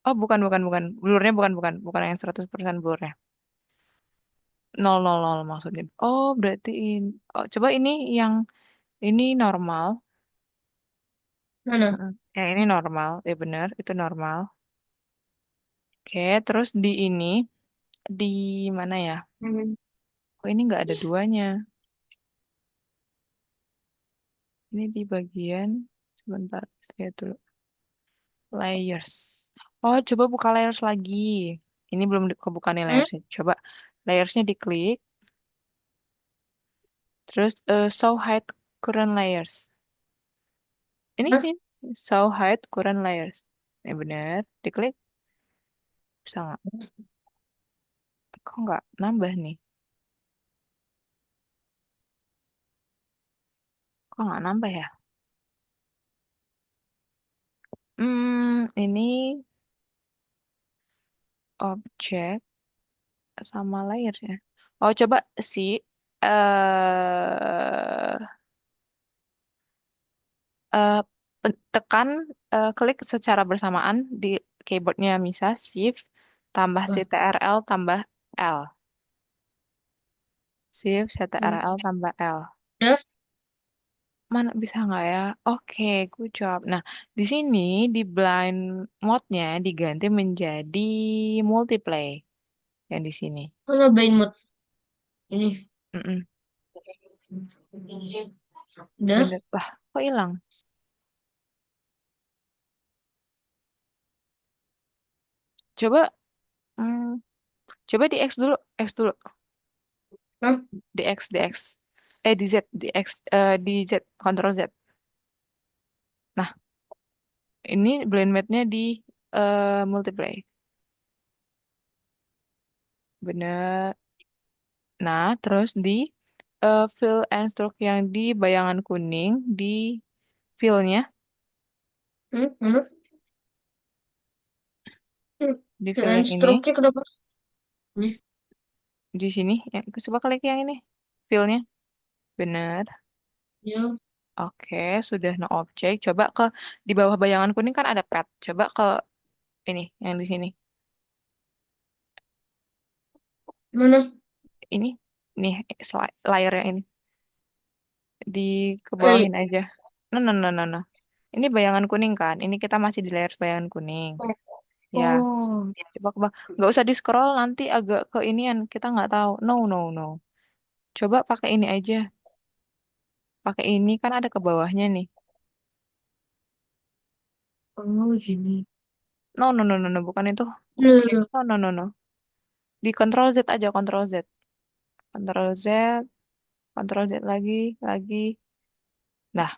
Oh, bukan, bukan, bukan. Blurnya bukan yang 100% blurnya. Nol nol nol maksudnya. Oh, berarti ini. Oh, coba ini yang ini normal. Mana? Mm-mm. Yang ini normal, ya benar, itu normal. Oke, terus di ini, di mana ya? Hmm. Oh, ini nggak ada duanya. Ini di bagian, sebentar, lihat dulu. Layers. Oh, coba buka layers lagi. Ini belum kebuka nih Hmm? layersnya. Coba layersnya diklik. Terus show height. current layers. Hah? Ini show hide current layers. Ini bener. Diklik bisa nggak? Kok nggak nambah nih? Kok nggak nambah ya? Ini objek sama layers ya. Oh, coba sih eh eh, tekan klik secara bersamaan di keyboardnya Misa, Shift tambah Wah, CTRL tambah L. Shift hmm. CTRL tambah L. Udah, Mana bisa nggak ya? Oke, good job. Nah, di sini di blind mode-nya diganti menjadi multiplay yang di sini. mana brain mode ini? Mm-mm. Udah, Bener. Lah, kok hilang? Coba, hmm, coba di X dulu, X dulu, Hah? di X, di X. Di Z, di X, di Z, Ctrl Z. Nah, ini blind mode-nya di multiplay. Bener. Nah, terus di fill and stroke yang di bayangan kuning, di fill-nya, Mana? Hmm. di fill Dengan yang ini, stroke-nya kenapa? Nih, di sini, ya, coba klik yang ini, fill-nya. Bener. ya. Oke, sudah no object. Coba ke di bawah bayangan kuning kan ada pet. Coba ke ini, yang di sini. Mana? Ini, nih, layarnya ini. Di ke Eh, bawahin aja. No, no, no, no, no. Ini bayangan kuning kan? Ini kita masih di layar bayangan kuning. Ya, oh, coba ke bawah. Nggak usah di scroll, nanti agak ke inian. Kita nggak tahu. No, no, no. Coba pakai ini aja. Pakai ini kan ada ke bawahnya nih. oh, gini. No, no, no, no, no. Bukan itu. Loh, loh, No, no, no, no. Di Ctrl Z aja, Ctrl Z. Ctrl Z, Ctrl Z lagi, lagi. Nah,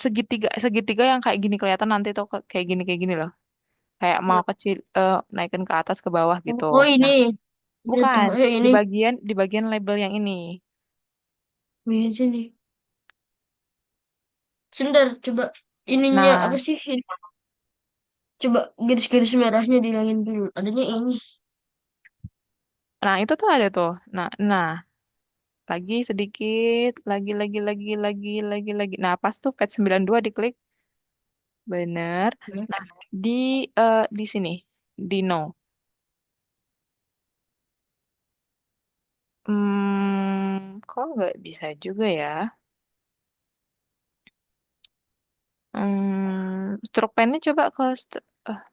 segitiga, segitiga yang kayak gini kelihatan nanti tuh kayak gini loh. Kayak mau loh. kecil, naikin ke atas ke bawah gitu. Oh, Nah, ini. Ini tuh, bukan ini. di bagian label yang ini. Begini sini. Sebentar, coba ininya apa Nah, sih? Coba garis-garis merahnya dihilangin dulu. Adanya ini. nah itu tuh ada tuh. Nah, nah, lagi sedikit, lagi. Nah, pas tuh page 92 diklik, bener. Ya. Nah, di di sini, di no. Kok nggak bisa juga ya? Stroke pen-nya coba ke,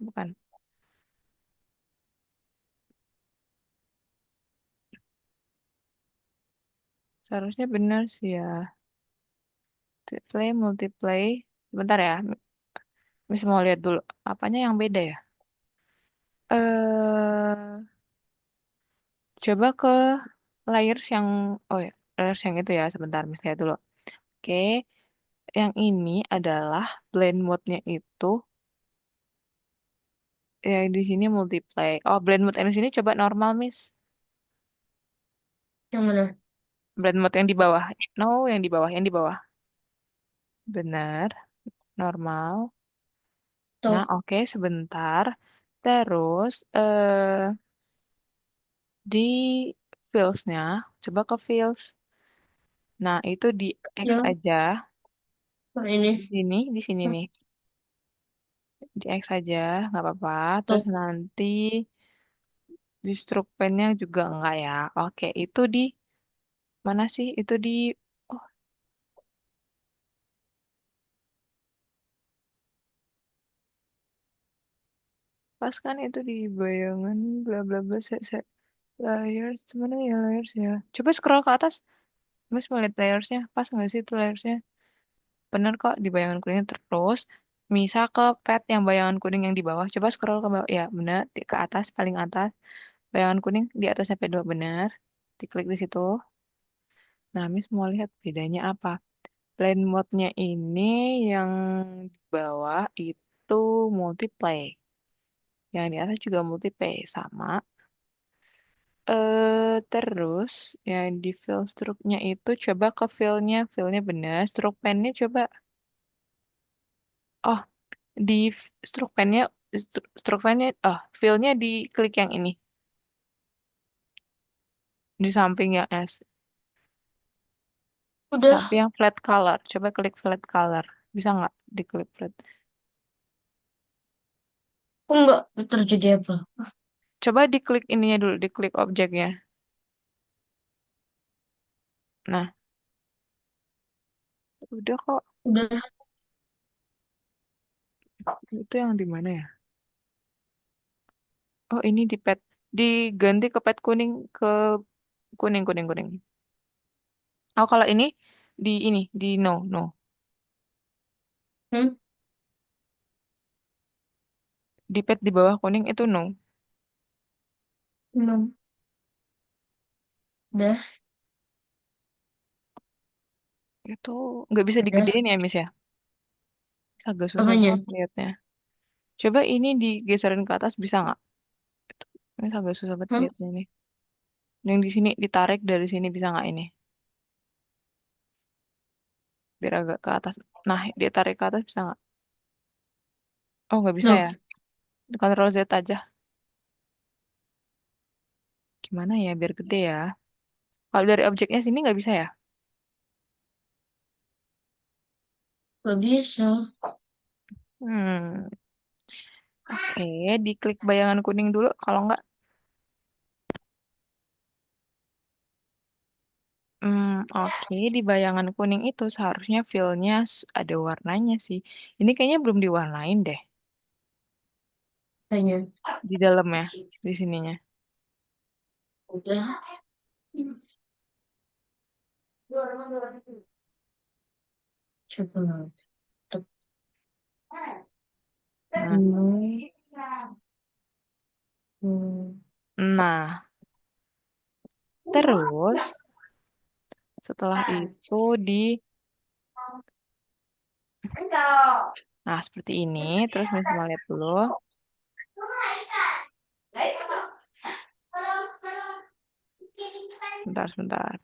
bukan. Seharusnya benar sih ya. Multiplay. Bentar ya, Miss mau lihat dulu. Apanya yang beda ya? Coba ke layers yang, oh ya, layers yang itu ya. Sebentar, Miss lihat dulu. Oke, yang ini adalah blend mode-nya itu yang di sini multiplay. Oh, blend mode yang di sini coba normal, Miss. Yang mana? Blend mode yang di bawah. No, yang di bawah, yang di bawah. Benar, normal. Nah, Tuh. oke, sebentar. Terus di fields-nya, coba ke fields. Nah, itu di X Ya. aja. Nah, ini. Di sini nih. Di X aja, nggak apa-apa. Terus Tuh. nanti di stroke pen-nya juga enggak ya. Oke, itu di mana sih? Itu di, oh, pas kan itu di bayangan, bla bla bla, layers, mana ya layers ya? Coba scroll ke atas, Mas mau lihat layersnya. Pas nggak sih itu layersnya? Bener kok di bayangan kuning terus. Misal ke pet yang bayangan kuning yang di bawah. Coba scroll ke bawah. Ya, bener. Ke atas, paling atas. Bayangan kuning di atas sampai dua bener. Diklik di situ. Nah, Miss mau lihat bedanya apa. Plane mode-nya ini yang di bawah itu multiplay. Yang di atas juga multiplay sama. Terus yang di fill stroke-nya itu coba ke fill-nya benar. Stroke pen-nya coba. Oh, di stroke pen-nya, stroke pen-nya, oh, fill-nya di klik yang ini. Di samping yang S. Udah, Samping yang flat color. Coba klik flat color. Bisa nggak diklik flat? kok nggak terjadi apa? Coba diklik ininya dulu, diklik objeknya. Nah, udah kok. Udah, Itu yang di mana ya? Oh, ini di pet. Diganti ke pet kuning, ke kuning, kuning, kuning. Oh, kalau ini, di no, no. hmm, Di pet di bawah kuning itu no. belum. Udah, Itu nggak bisa udah. digedein ya, Miss ya? Agak susah Apanya? banget liatnya. Coba ini digeserin ke atas bisa nggak? Ini agak susah banget Hah? liatnya nih. Yang di sini ditarik dari sini bisa nggak ini? Biar agak ke atas. Nah, ditarik ke atas bisa nggak? Oh, nggak bisa Loh, ya. Ctrl Z aja. Gimana ya biar gede ya? Kalau dari objeknya sini nggak bisa ya? nggak bisa. Hmm, oke. Diklik bayangan kuning dulu. Kalau nggak, oke. Di bayangan kuning itu seharusnya fillnya ada warnanya sih. Ini kayaknya belum diwarnain deh. Tanya. Di dalamnya, di sininya. Udah. Coba lah. Nah, Hmm, hmm. nah, terus setelah itu nah seperti ini. Terus Miss mau lihat dulu. Bentar, sebentar.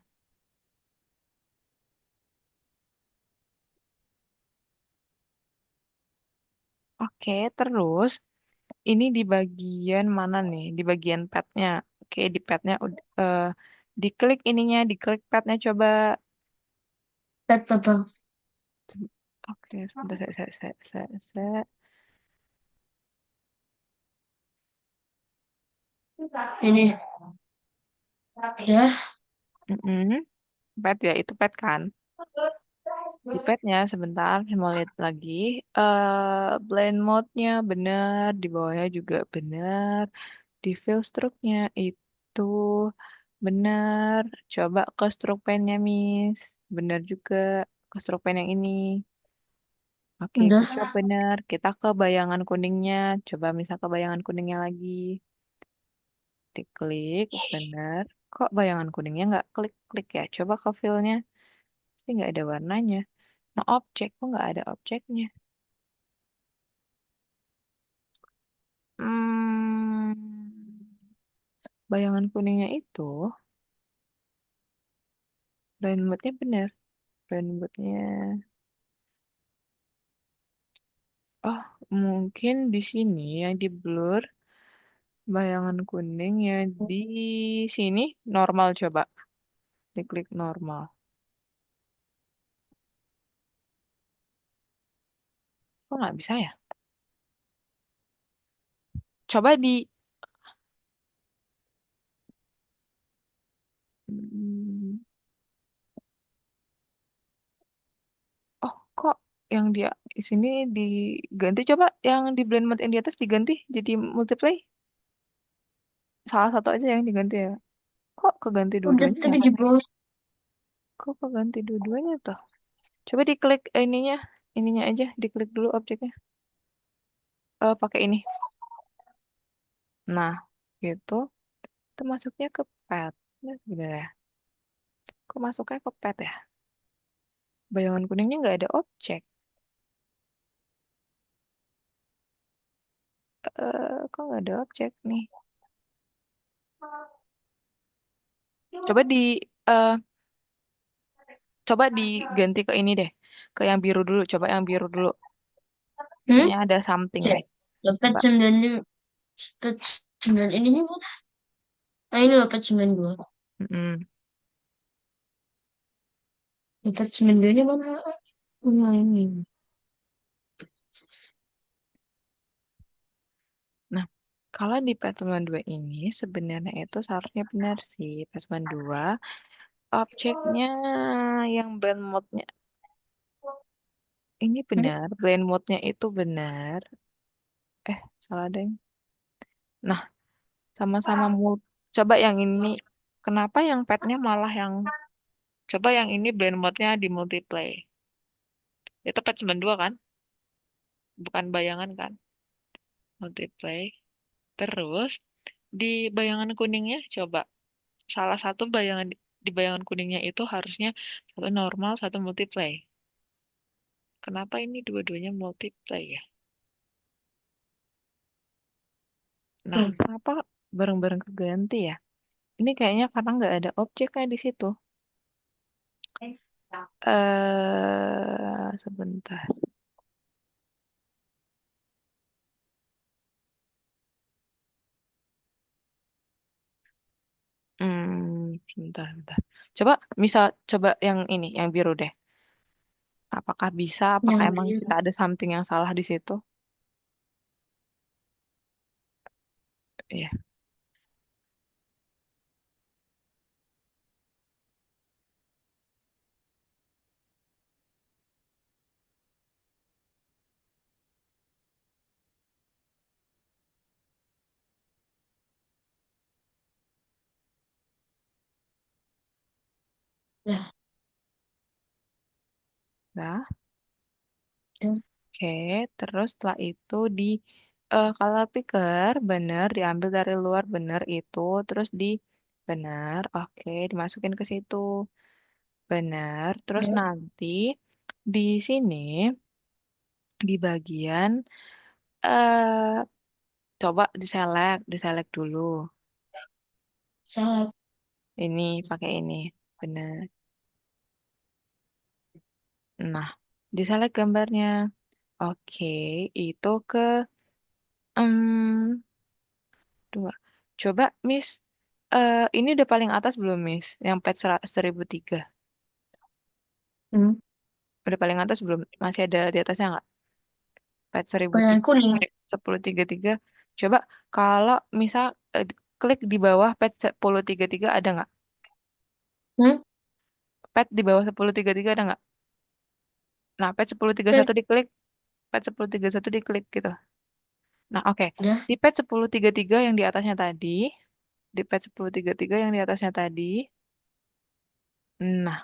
Oke, terus ini di bagian mana nih? Di bagian padnya. Oke, di padnya diklik ininya, diklik padnya coba. Pet apa? Oke, sebentar saya. Ini. Ya. Mm-mm. Pad ya, itu pad kan? Di padnya sebentar, saya mau lihat lagi. Blend mode-nya benar, di bawahnya juga benar. Di fill stroke-nya itu benar. Coba ke stroke pen-nya, Miss. Benar juga ke stroke pen yang ini. Oke, Udah. bisa benar. Kita ke bayangan kuningnya. Coba misal ke bayangan kuningnya lagi. Diklik, benar. Kok bayangan kuningnya nggak klik-klik ya? Coba ke fill-nya. Pasti nggak ada warnanya. Nah, objek kok nggak ada objeknya? Hmm, bayangan kuningnya itu, brand mode-nya benar. Brand mode-nya. Oh, mungkin di sini yang di blur bayangan kuning ya di sini normal coba. Diklik normal. Kok nggak bisa ya? Coba di hmm, oh kok yang dia di sini diganti coba yang di blend mode yang di atas diganti jadi multiply. Salah satu aja yang diganti ya. Kok keganti Udah, dua-duanya ya? tapi di bawah. Kok keganti dua-duanya tuh? Coba diklik ininya aja, diklik dulu objeknya. Pakai ini. Nah, gitu. Itu masuknya ke pet. Nah, sebenarnya. Kok masuknya ke pet ya? Bayangan kuningnya nggak ada objek. Kok nggak ada objek nih? Coba di eh coba diganti ke ini deh. Ke yang biru dulu. Coba yang biru dulu. Hmm? Kayaknya ada something Cek. deh. Dapat Coba. 9 ini nih mana? Ah ini dapat 92. Mm-mm. Dapat 92 ini mana? Oh, ini. Nah, kalau di Plasma 2 ini sebenarnya itu seharusnya benar sih. Plasma 2 objeknya yang blend mode-nya ini Hmm? benar. Blend mode-nya itu benar. Salah deh. Nah, sama-sama coba yang ini. Kenapa yang petnya malah yang coba yang ini blend mode-nya di multiplay. Itu pet 92 kan? Bukan bayangan kan? Multiplay. Terus di bayangan kuningnya coba salah satu bayangan di bayangan kuningnya itu harusnya satu normal, satu multiply. Kenapa ini dua-duanya multiply ya? Nah, Hmm. kenapa bareng-bareng keganti ya? Ini kayaknya karena nggak ada objeknya di situ. Sebentar. Sebentar, sebentar. Coba, misal coba yang ini, yang biru deh. Apakah bisa? Apakah Yang emang kita biru. ada something yang salah di situ? Iya, Nah, nah. dan Oke, terus setelah itu di color picker bener diambil dari luar bener itu, terus di bener, oke dimasukin ke situ bener, terus dan nanti di sini di bagian eh coba diselect dulu, salah. ini pakai ini bener, nah diselect gambarnya, oke itu ke em, dua. Coba Miss, ini udah paling atas belum Miss? Yang pet 1003. Hmm. Udah paling atas belum? Masih ada di atasnya nggak? Pet Warna 1003, kuning. 1033. Coba kalau misal klik di bawah pet 1033 ada nggak? Hmm? Pet di bawah 1033 ada nggak? Nah, pet sepuluh tiga puluh Eh, satu diklik, pet 1031 diklik gitu. Nah, oke. udah. Di pet 1033 yang di atasnya tadi, di pet 1033 yang di atasnya tadi, nah,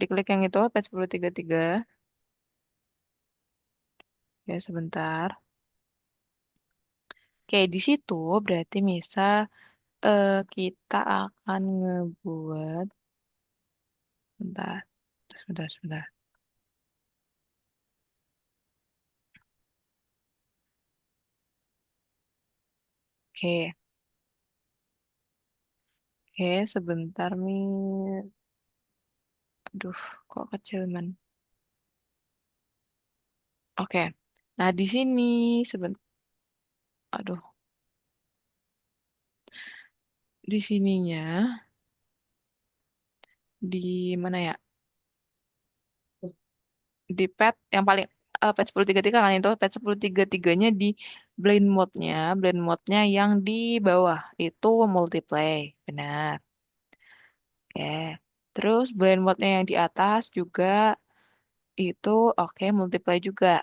diklik yang itu pet 1033. Ya, sebentar. Oke, di situ berarti misal kita akan ngebuat, bentar, sebentar, sebentar. Oke, oke, sebentar nih. Aduh, kok kecil man. Oke, nah di sini sebentar. Aduh, di sininya di mana ya? Di pet yang paling pet 1033 kan itu pet 1033-nya di blind mode-nya yang di bawah itu multiplay, benar. Oke. Terus blind mode-nya yang di atas juga itu oke multiply juga.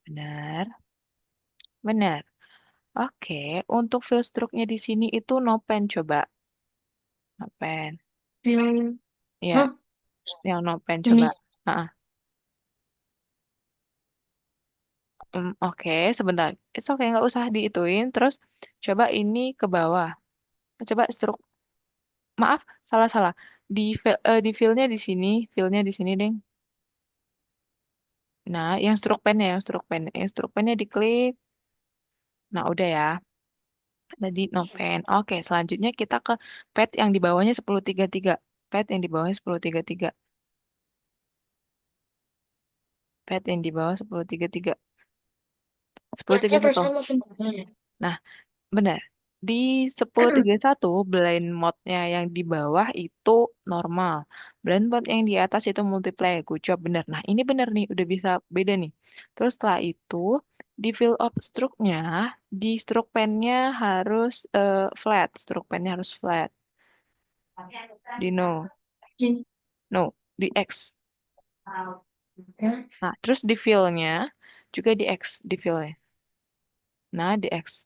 Benar. Benar. Oke, untuk fill stroke-nya di sini itu no pen coba. No pen. Film. Ya, Hah? yang no pen coba. Ini. Ah, oke, sebentar. It's okay, nggak usah diituin. Terus coba ini ke bawah. Coba stroke. Maaf, salah-salah. Di fillnya di sini, fillnya di sini, Deng. Nah, yang stroke pennya diklik. Nah, udah ya. Tadi no pen. Oke, selanjutnya kita ke pet yang di bawahnya 1033. Pet yang di bawahnya 1033. Pet yang di bawah 1033. Platnya 1031. perasaan makin mahal ya. Nah, benar. Di 1031 blind mode-nya yang di bawah itu normal. Blind mode yang di atas itu multiply. Good job, benar. Nah, ini benar nih, udah bisa beda nih. Terus setelah itu, di fill of stroke-nya, di stroke pen-nya harus flat. Stroke pen-nya harus flat. Di no. Jadi, No, di X. ya, Nah, terus di fill-nya juga di X, di fill-nya. Nah, di X.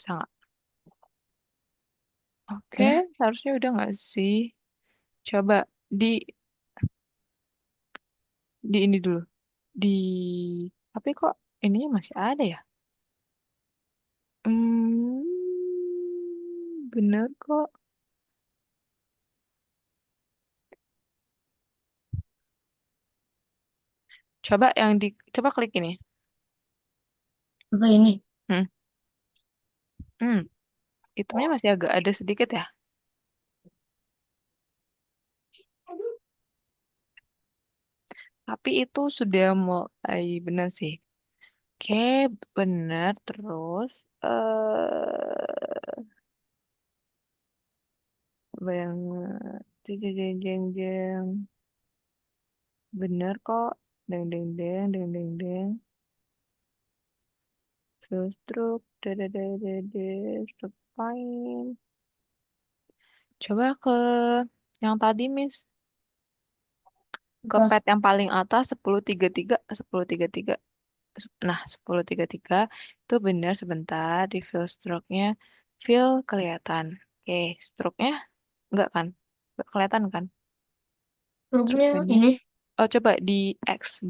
Sangat. Oke, ya. harusnya udah nggak sih? Coba di di ini dulu. Di tapi kok ininya masih ada ya? Bener kok. Coba klik ini. Apa ini? Hmm, hmm, Hitamnya masih agak ada sedikit ya. Tapi itu sudah mulai bener sih. Oke, bener. Terus banget. Jeng jeng jeng jeng. Bener kok. Deng deng deng deng deng deng. Terus truk. Dede truk fine. Coba ke yang tadi, Miss. Ke Apa? pet yang paling atas 1033, 1033. Nah, 1033 itu benar sebentar di fill stroke-nya. Fill kelihatan. Oke, stroke-nya enggak kan? Enggak kelihatan kan? Stroke Grupnya pen-nya. ini. Oh, coba di X.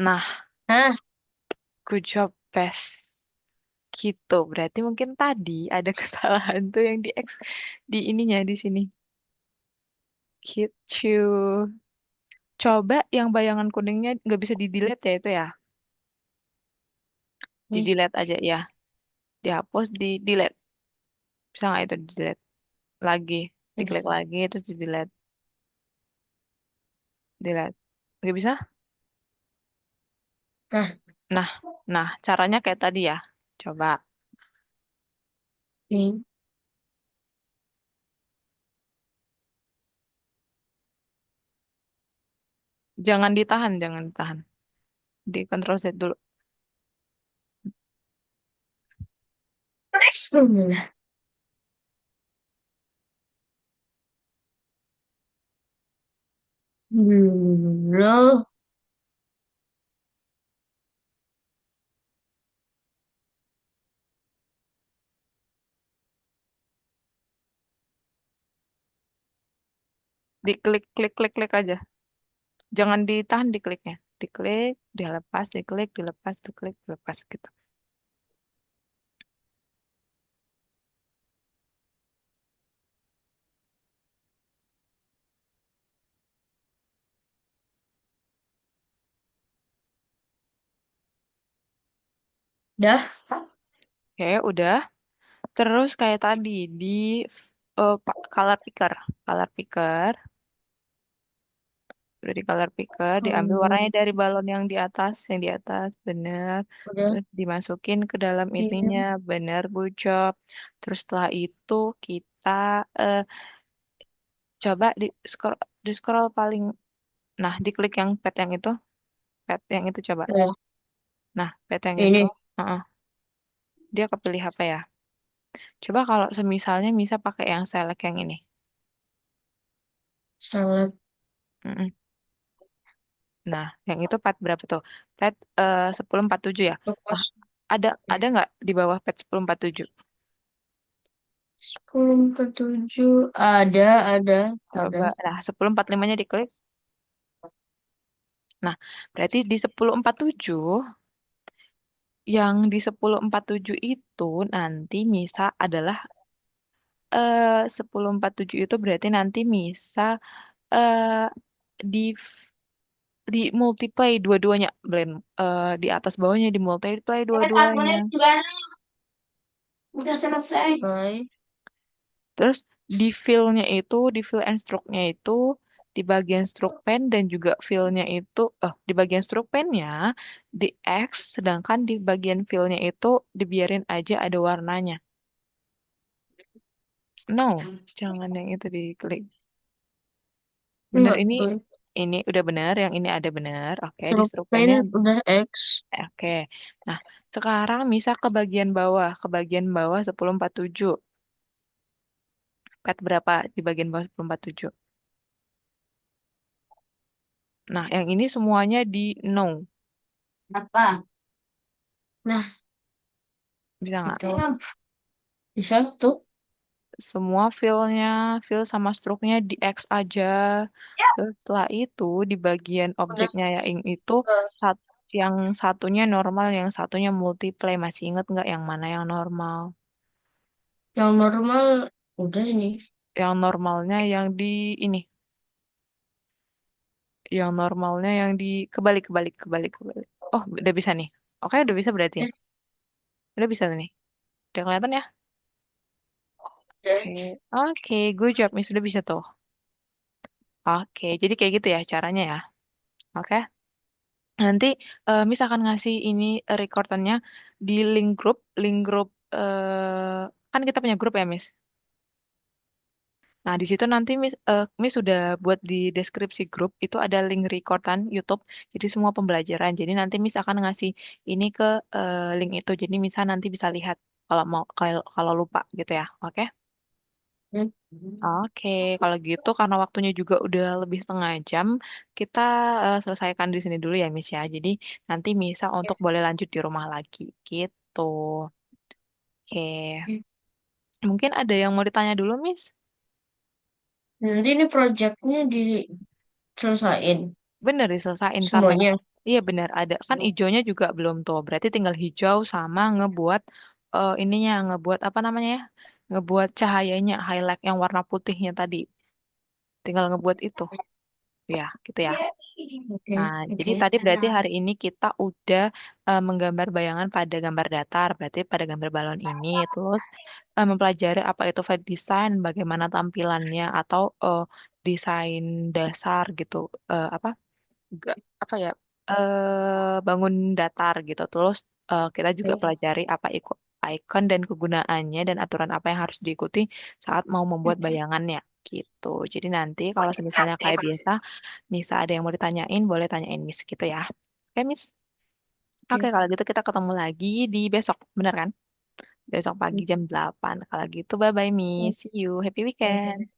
Nah, Ah, good job, best. Gitu. Berarti mungkin tadi ada kesalahan tuh yang di X di ininya di sini. Gitu. Coba yang bayangan kuningnya nggak bisa di-delete ya itu ya. nih. Di-delete aja ya. Dihapus, di-delete. Bisa nggak itu di-delete? Lagi. Diklik Terus. lagi, terus di-delete. Delete. Nggak bisa? Nah, Nah, nah, caranya kayak tadi ya. Coba. ini. Jangan ditahan. Di Ctrl Z dulu. Bismillah. Dulu. Diklik, klik, klik, klik aja. Jangan ditahan dikliknya. Diklik, dilepas, diklik, dilepas, diklik, dilepas gitu. Dah. Oke, udah. Terus kayak tadi di color picker. Color picker. Udah di color picker, diambil Kalau warnanya dari balon yang di atas, bener. udah Terus dimasukin ke dalam ininya, ini. bener, good job. Terus setelah itu kita eh, coba di scroll paling, nah diklik yang pet yang itu coba. Udah. Nah, pet yang itu, Ini. heeh, dia kepilih apa ya? Coba kalau semisalnya bisa pakai yang select yang ini. Sangat Mm-mm. Nah, yang itu pet berapa tuh? Pet 1047 ya. Nah, fokus. ada nggak di bawah pet 1047? 10 ke 7. Ada. Coba, nah 1045-nya diklik. Nah, berarti di 1047 Yang di 1047 itu nanti Misa adalah 1047 itu berarti nanti Misa eh di di multiply dua-duanya, blend di atas bawahnya di multiply dua-duanya. Udah selesai. Hai. Terus di fill and stroke-nya itu di bagian stroke pen dan juga fill-nya itu di bagian stroke pen-nya di X, sedangkan di bagian fill-nya itu dibiarin aja ada warnanya. No, jangan yang itu diklik. Bener Enggak, ini udah bener, yang ini ada bener. Oke, di stroke cerpen pen-nya. udah X. Oke. Nah, sekarang misal ke bagian bawah 1047. Pet berapa di bagian bawah 1047? Nah, yang ini semuanya di no. Apa? Nah, Bisa nggak? itu bisa tuh. Semua fill sama stroke-nya di X aja. Terus setelah itu di bagian Udah objeknya yang itu tugas. sat- yang satunya normal, yang satunya multiply. Masih inget nggak yang mana yang normal? Yang normal udah ini. Yang normalnya yang di ini, yang normalnya yang di kebalik. Oh, udah bisa nih. Oke, udah bisa berarti. Ya, Udah bisa nih. Udah kelihatan ya? udah. Oke, oke, gue jawab nih sudah bisa tuh. Oke, jadi kayak gitu ya caranya ya. Oke. Nanti misalkan ngasih ini recordannya di link grup kan kita punya grup ya, Miss. Nah, di situ nanti Miss sudah buat di deskripsi grup itu ada link recordan YouTube. Jadi semua pembelajaran. Jadi nanti Miss akan ngasih ini ke link itu. Jadi misal nanti bisa lihat kalau mau kalau kalau lupa gitu ya. Oke? Hmm. Oke, kalau gitu karena waktunya juga udah lebih setengah jam, kita selesaikan di sini dulu ya, Miss ya. Jadi nanti Misa untuk boleh lanjut di rumah lagi, gitu. Oke, mungkin ada yang mau ditanya dulu, Miss? Nanti ini proyeknya diselesain Bener diselesain sampai, semuanya. iya bener ada kan ijonya juga belum tuh. Berarti tinggal hijau sama ngebuat ininya, ngebuat apa namanya ya? Ngebuat cahayanya, highlight yang warna putihnya tadi. Tinggal ngebuat itu, ya, gitu ya. Oke, Nah, jadi oke. tadi berarti hari ini kita udah menggambar bayangan pada gambar datar, berarti pada gambar balon ini, terus mempelajari apa itu web design, bagaimana tampilannya, atau desain dasar gitu, apa, apa ya, bangun datar gitu. Terus kita juga pelajari apa icon dan kegunaannya dan aturan apa yang harus diikuti saat mau membuat bayangannya gitu. Jadi nanti kalau misalnya kayak biasa, Misa ada yang mau ditanyain, boleh tanyain Miss gitu ya. Oke, Miss. Oke, Oke. kalau gitu kita ketemu lagi di besok, bener kan? Besok pagi jam 8. Kalau gitu, bye-bye, Miss. See you. Happy weekend.